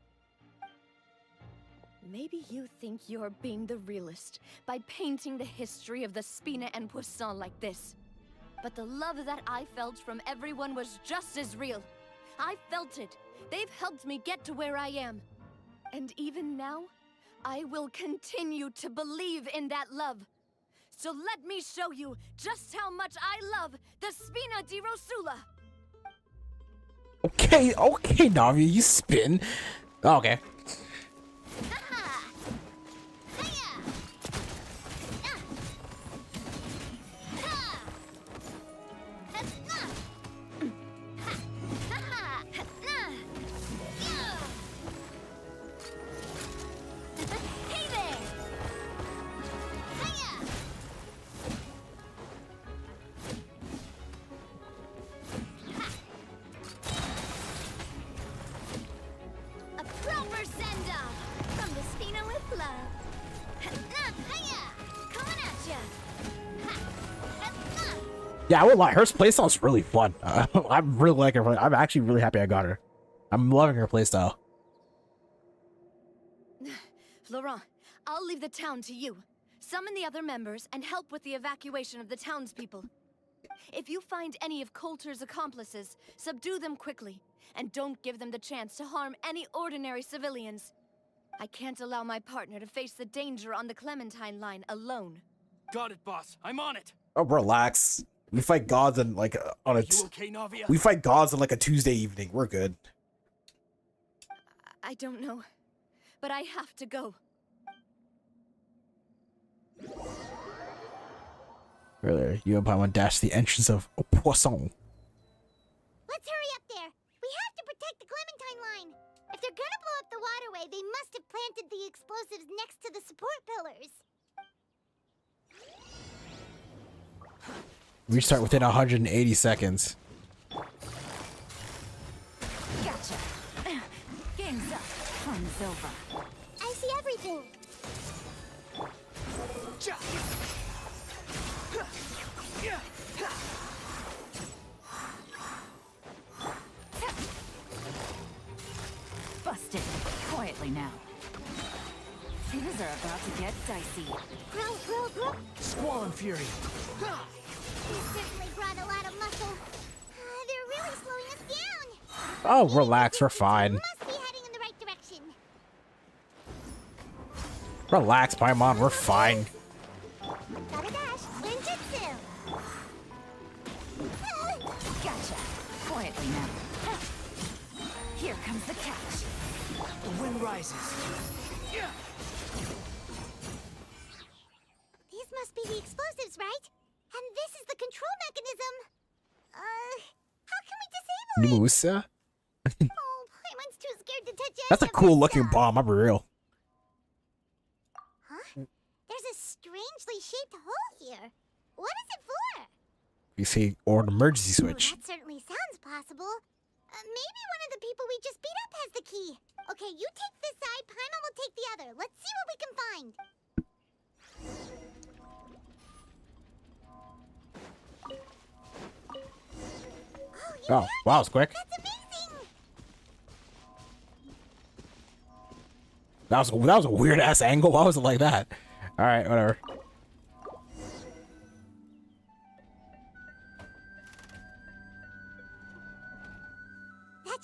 Maybe you think you're being the realist by painting the history of the Spina and Poisson like this. But the love that I felt from everyone was just as real. I felt it. They've helped me get to where I am. And even now, I will continue to believe in that love. So let me show you just how much I love the Spina di Rosula. Okay, Navia, you spin. Okay. Yeah, I won't lie. Her playstyle's really fun. I'm really liking her. I'm actually really happy I got her. I'm loving her playstyle. Laurent, I'll leave the town to you. Summon the other members and help with the evacuation of the townspeople. If you find any of Coulter's accomplices, subdue them quickly, and don't give them the chance to harm any ordinary civilians. I can't allow my partner to face the danger on the Clementine line alone. Got it, boss. I'm on it. Oh, relax. We fight gods on like on a. You okay, Navia? We fight gods on like a Tuesday evening. We're good. I don't know, but I have to go. Earlier, you and Paimon dashed the entrance of Poisson. Let's hurry up there. We have to protect the Clementine line. If they're gonna blow up the waterway, they must have planted the explosives next to the support pillars. Restart within 180 seconds. Gotcha. Game's up. Fun's over. I see everything. Busted. Quietly now. Things are about to get dicey. Grow. Squall and Fury. He certainly brought a lot of muscle. They're really slowing us down. Oh, relax. We're fine. Must be heading in the right direction. Relax, Paimon. We're fine. Gotta dash. Ninjutsu. Gotcha. Quietly now. Here comes the catch. The wind rises. These must be the explosives, right? And this is the control mechanism. How can we disable it? Musa? Oh, Paimon's too scared to touch it. That's a cool looking bomb. I'll be real. Huh? There's a strangely shaped hole here. What is it for? You see, or an emergency Ooh, switch. that certainly sounds possible. Maybe one of the people we just beat up has the key. Okay, you take this side, Paimon will take the other. Let's see what we can find. Oh, wow, it's quick. That's amazing. That was a weird ass angle. Why was it like that? All right, whatever.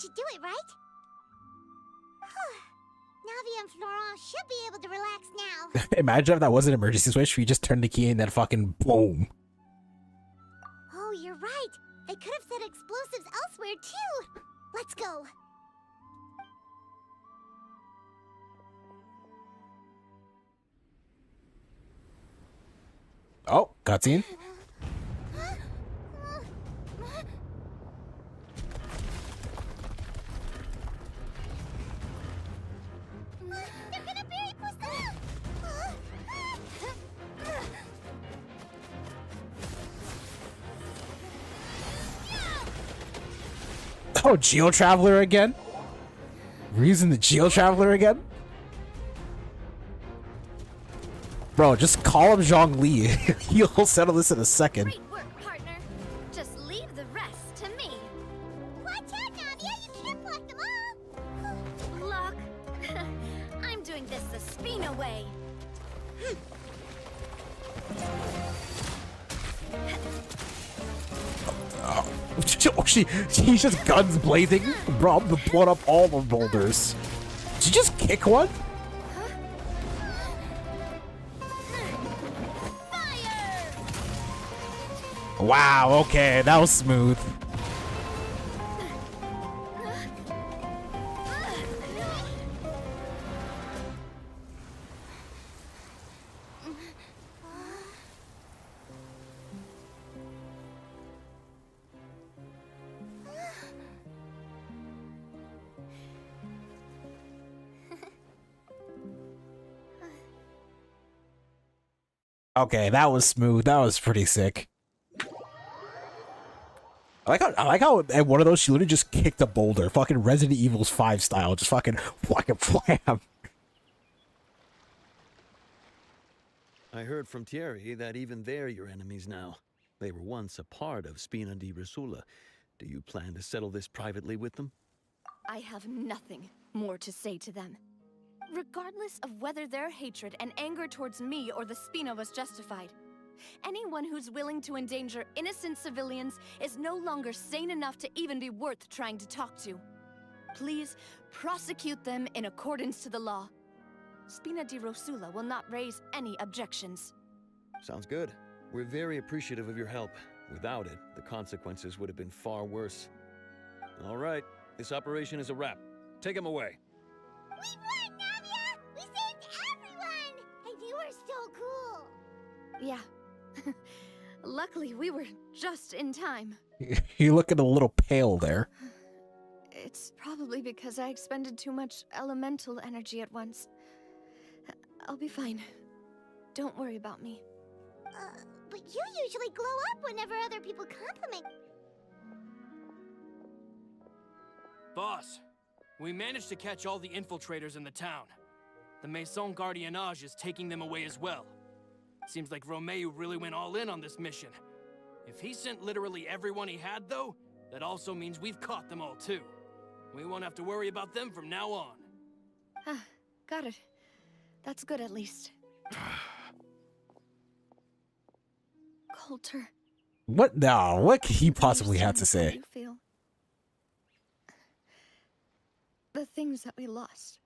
should do it, right? Navia and Florent should be able to relax now. Imagine if that was an emergency switch, we just turned the key and then fucking boom. Oh, you're right. They could have set explosives elsewhere, too. Let's go. Oh, cutscene. They're gonna bury Poisson! Oh, Geo Traveler again? We're using the Geo Traveler again? Bro, just call him Zhongli. He'll settle this in a second. Great work, partner. Just leave the rest to me. Watch out, Navia! You can't block them all! Block. I'm doing this the Spina way. Oh, she's just guns blazing. Bro, I'm gonna blow up all the boulders. Did you just kick one? Fire! Wow, okay, that was smooth. Okay, that was smooth. That was pretty sick. I like how at one of those she literally just kicked a boulder, fucking Resident Evil 5 style, just fucking flam. I heard from Thierry that even they're your enemies now. They were once a part of Spina di Rosula. Do you plan to settle this privately with them? I have nothing more to say to them. Regardless of whether their hatred and anger towards me or the Spina was justified, anyone who's willing to endanger innocent civilians is no longer sane enough to even be worth trying to talk to. Please prosecute them in accordance to the law. Spina di Rosula will not raise any objections. Sounds good. We're very appreciative of your help. Without it, the consequences would have been far worse. All right, this operation is a wrap. Take him away. We won, Navia! We saved everyone! And you were so cool! Yeah. Luckily, we were just in time. You're looking a little pale there. It's probably because I expended too much elemental energy at once. I'll be fine. Don't worry about me. But you usually glow up whenever other people compliment. Boss, we managed to catch all the infiltrators in the town. The Maison Gardiennage is taking them away as well. Seems like Romeo really went all in on this mission. If he sent literally everyone he had, though, that also means we've caught them all too. We won't have to worry about them from now on. Ah, got it. That's good at least. Coulter. What? No, what could he possibly have to Understand say? how you feel. The things that we lost,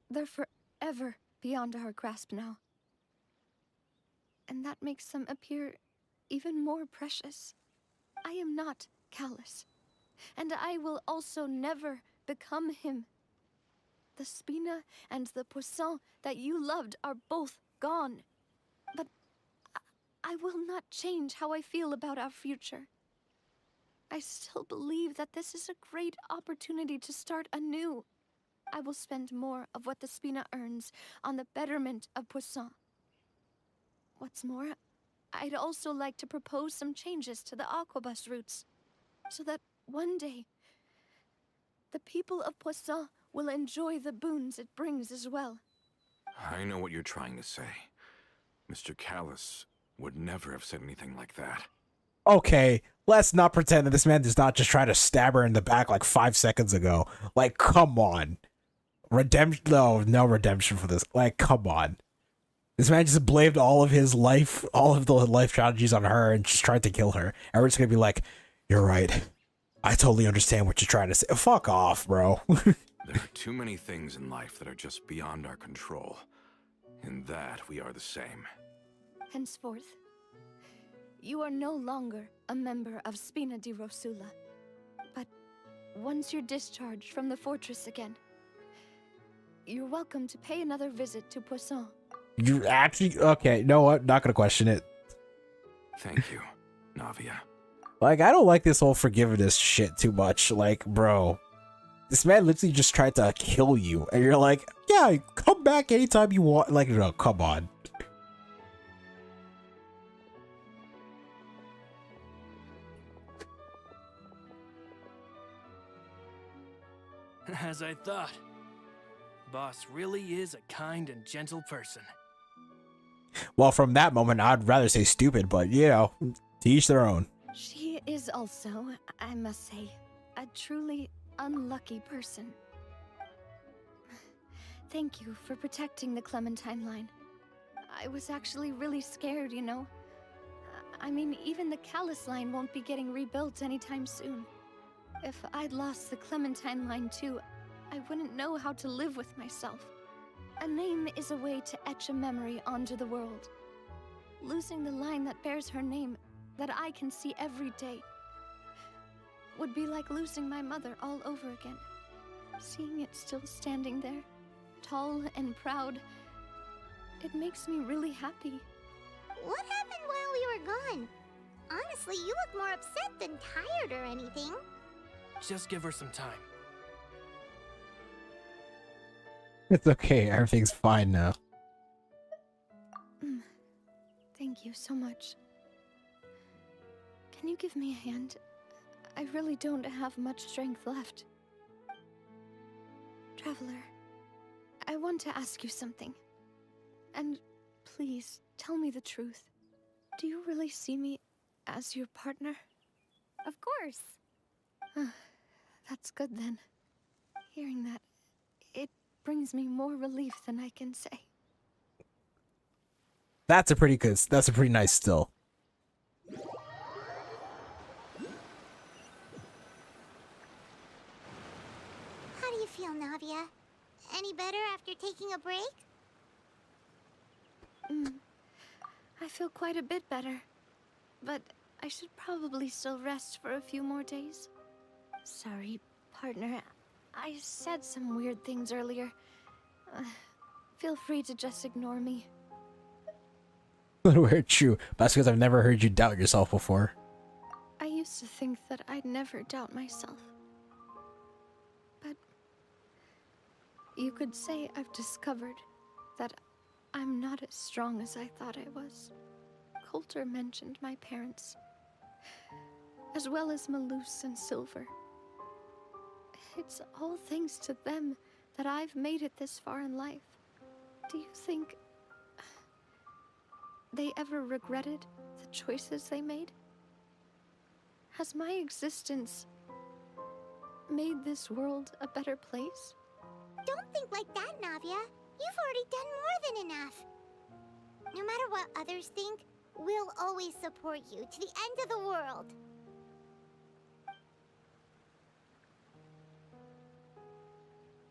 they're forever beyond our grasp now. And that makes them appear even more precious. I am not callous, and I will also never become him. The Spina and the Poisson that you loved are both gone. But I will not change how I feel about our future. I still believe that this is a great opportunity to start anew. I will spend more of what the Spina earns on the betterment of Poisson. What's more, I'd also like to propose some changes to the Aquabus routes, so that one day, the people of Poisson will enjoy the boons it brings as well. I know what you're trying to say. Mr. Callus would never have said anything like that. Okay, let's not pretend that this man does not just try to stab her in the back like 5 seconds ago. Like, come on. Redemption? No redemption for this. Like, come on. This man just blamed all of his life, all of the life tragedies on her and just tried to kill her. And we're just gonna be like, you're right. I totally understand what you're trying to say. Fuck off, bro. There are too many things in life that are just beyond our control. In that, we are the same. Henceforth, you are no longer a member of Spina di Rosula. But once you're discharged from the fortress again, you're welcome to pay another visit to Poisson. You actually... Okay, you know what? Not gonna question it. Thank you, Navia. Like, I don't like this whole forgiveness shit too much. Like, bro, this man literally just tried to kill you, and you're like, yeah, come back anytime you want. Like, no, come on. As I thought. Boss really is a kind and gentle person. Well, from that moment, I'd rather say stupid, but, you know, to each their own. She is also, I must say, a truly unlucky person. Thank you for protecting the Clementine line. I was actually really scared, you know. I mean, even the Callus line won't be getting rebuilt anytime soon. If I'd lost the Clementine line too, I wouldn't know how to live with myself. A name is a way to etch a memory onto the world. Losing the line that bears her name, that I can see every day, would be like losing my mother all over again. Seeing it still standing there, tall and proud, it makes me really happy. What happened while we were gone? Honestly, you look more upset than tired or anything. Just give her some time. It's okay. Everything's fine now. Thank you so much. Can you give me a hand? I really don't have much strength left. Traveler, I want to ask you something. And please, tell me the truth. Do you really see me as your partner? Of course. That's good then. Hearing that, it brings me more relief than I can say. That's a pretty nice still. How do you feel, Navia? Any better after taking a break? I feel quite a bit better. But I should probably still rest for a few more days. Sorry, partner. I said some weird things earlier. Feel free to just ignore me. Weird, true. That's because I've never heard you doubt yourself before. I used to think that I'd never doubt myself. But you could say I've discovered that I'm not as strong as I thought I was. Coulter mentioned my parents, as well as Malus and Silver. It's all thanks to them that I've made it this far in life. Do you think they ever regretted the choices they made? Has my existence made this world a better place? Don't think like that, Navia. You've already done more than enough. No matter what others think, we'll always support you to the end of the world.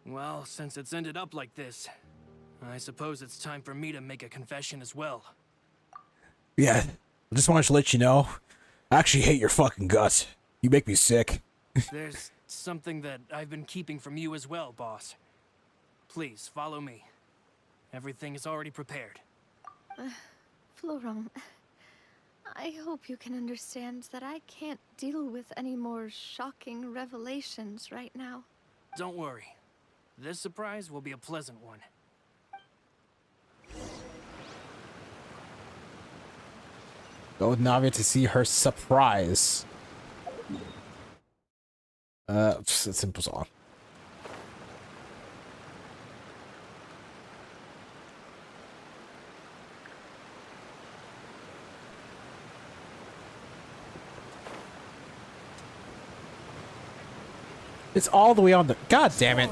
Well, since it's ended up like this, I suppose it's time for me to make a confession as well. Yeah, I just wanted to let you know, I actually hate your fucking guts. You make me sick. There's something that I've been keeping from you as well, boss. Please, follow me. Everything is already prepared. Florent, I hope you can understand that I can't deal with any more shocking revelations right now. Don't worry. This surprise will be a pleasant one. Go with Navia to see her surprise. It's a simple song. It's all the way on the... God damn it.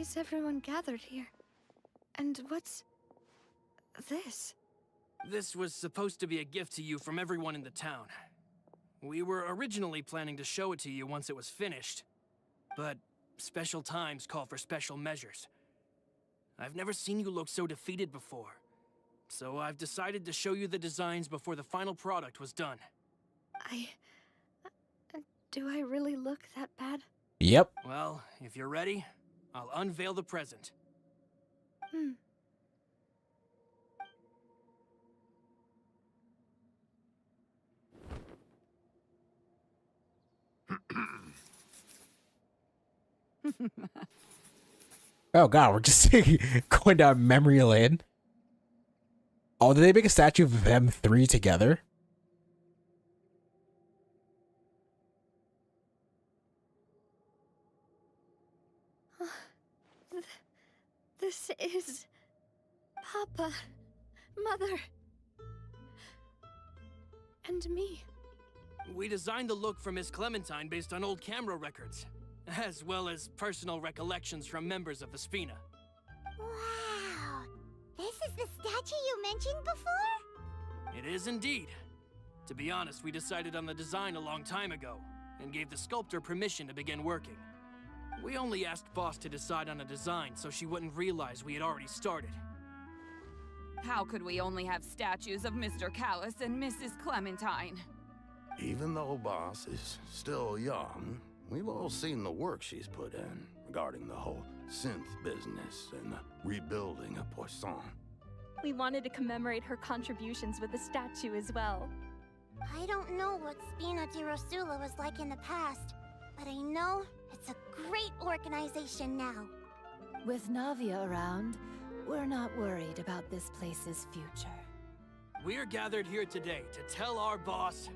is everyone gathered here? And what's this? This was supposed to be a gift to you from everyone in the town. We were originally planning to show it to you once it was finished, but special times call for special measures. I've never seen you look so defeated before, so I've decided to show you the designs before the final product was done. Do I really look that bad? Yep. Well, if you're ready, I'll unveil the present. Oh god, we're just going down memory lane. Oh, did they make a statue of them three together? This is Papa, Mother, and me. We designed the look for Miss Clementine based on old camera records, as well as personal recollections from members of the Spina. Wow! This is the statue you mentioned before? It is indeed. To be honest, we decided on the design a long time ago, and gave the sculptor permission to begin working. We only asked Boss to decide on a design so she wouldn't realize we had already started. How could we only have statues of Mr. Callis and Mrs. Clementine? Even though Boss is still young, we've all seen the work she's put in regarding the whole synth business and the rebuilding of Poisson. We wanted to commemorate her contributions with a statue as well. I don't know what Spina di Rosula was like in the past, but I know it's a great organization now. With Navia around, we're not worried about this place's future. We're gathered here today to tell our boss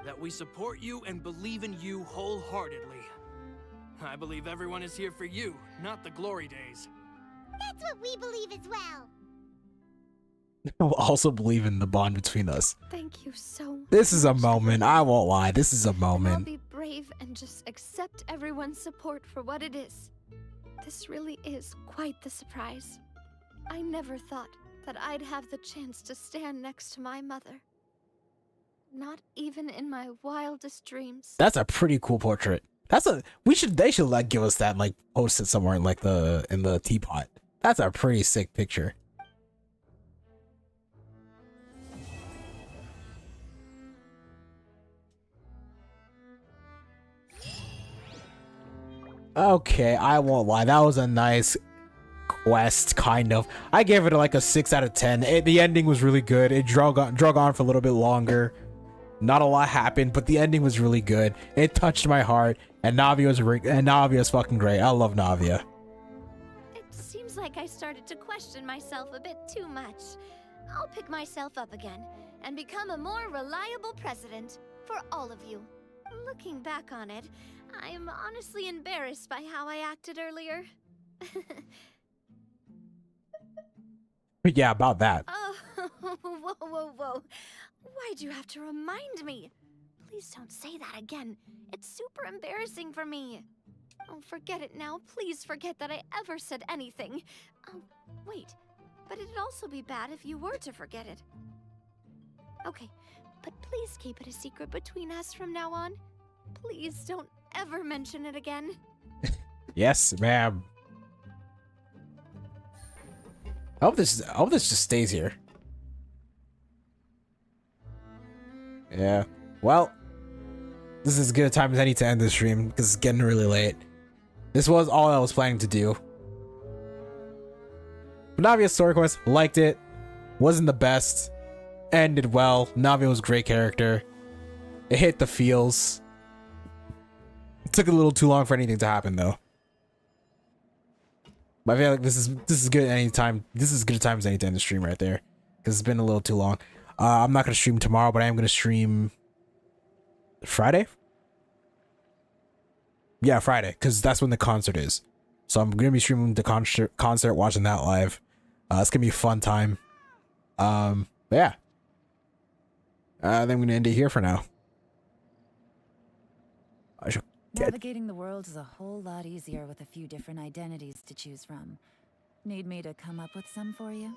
that we support you and believe in you wholeheartedly. I believe everyone is here for you, not the glory days. That's what we believe as well. I also believe in the bond between us. Thank you so much. This is a moment. I won't lie. This is a I'll moment. be brave and just accept everyone's support for what it is. This really is quite the surprise. I never thought that I'd have the chance to stand next to my mother. Not even in my wildest dreams. That's a pretty cool portrait. They should like give us that and like post it somewhere in like in the teapot. That's a pretty sick picture. Okay, I won't lie. That was a nice quest, kind of. I gave it like a 6 out of 10. The ending was really good. It drug on for a little bit longer. Not a lot happened, but the ending was really good. It touched my heart, and Navia's fucking great. I love Navia. It seems like I started to question myself a bit too much. I'll pick myself up again and become a more reliable president for all of you. Looking back on it, I'm honestly embarrassed by how I acted earlier. Yeah, about that. Oh, whoa. Why'd you have to remind me? Please don't say that again. It's super embarrassing for me. Oh, forget it now. Please forget that I ever said anything. Oh, wait. But it'd also be bad if you were to forget it. Okay, but please keep it a secret between us from now on. Please don't ever mention it again. Yes, ma'am. I hope this just stays here. Yeah. Well, this is as good a time as any to end this stream because it's getting really late. This was all I was planning to do. But Navia's story quest, liked it. Wasn't the best. Ended well. Navia was a great character. It hit the feels. It took a little too long for anything to happen though. But I feel like this is good anytime. This is as good a time as any to end the stream right there. Because it's been a little too long. I'm not gonna stream tomorrow, but I am gonna stream Friday. Yeah, Friday, because that's when the concert is. So I'm gonna be streaming the concert, watching that live. It's gonna be a fun time. But yeah. Then I'm gonna end it here for now. Navigating the world is a whole lot easier with a few different identities to choose from. Need me to come up with some for you?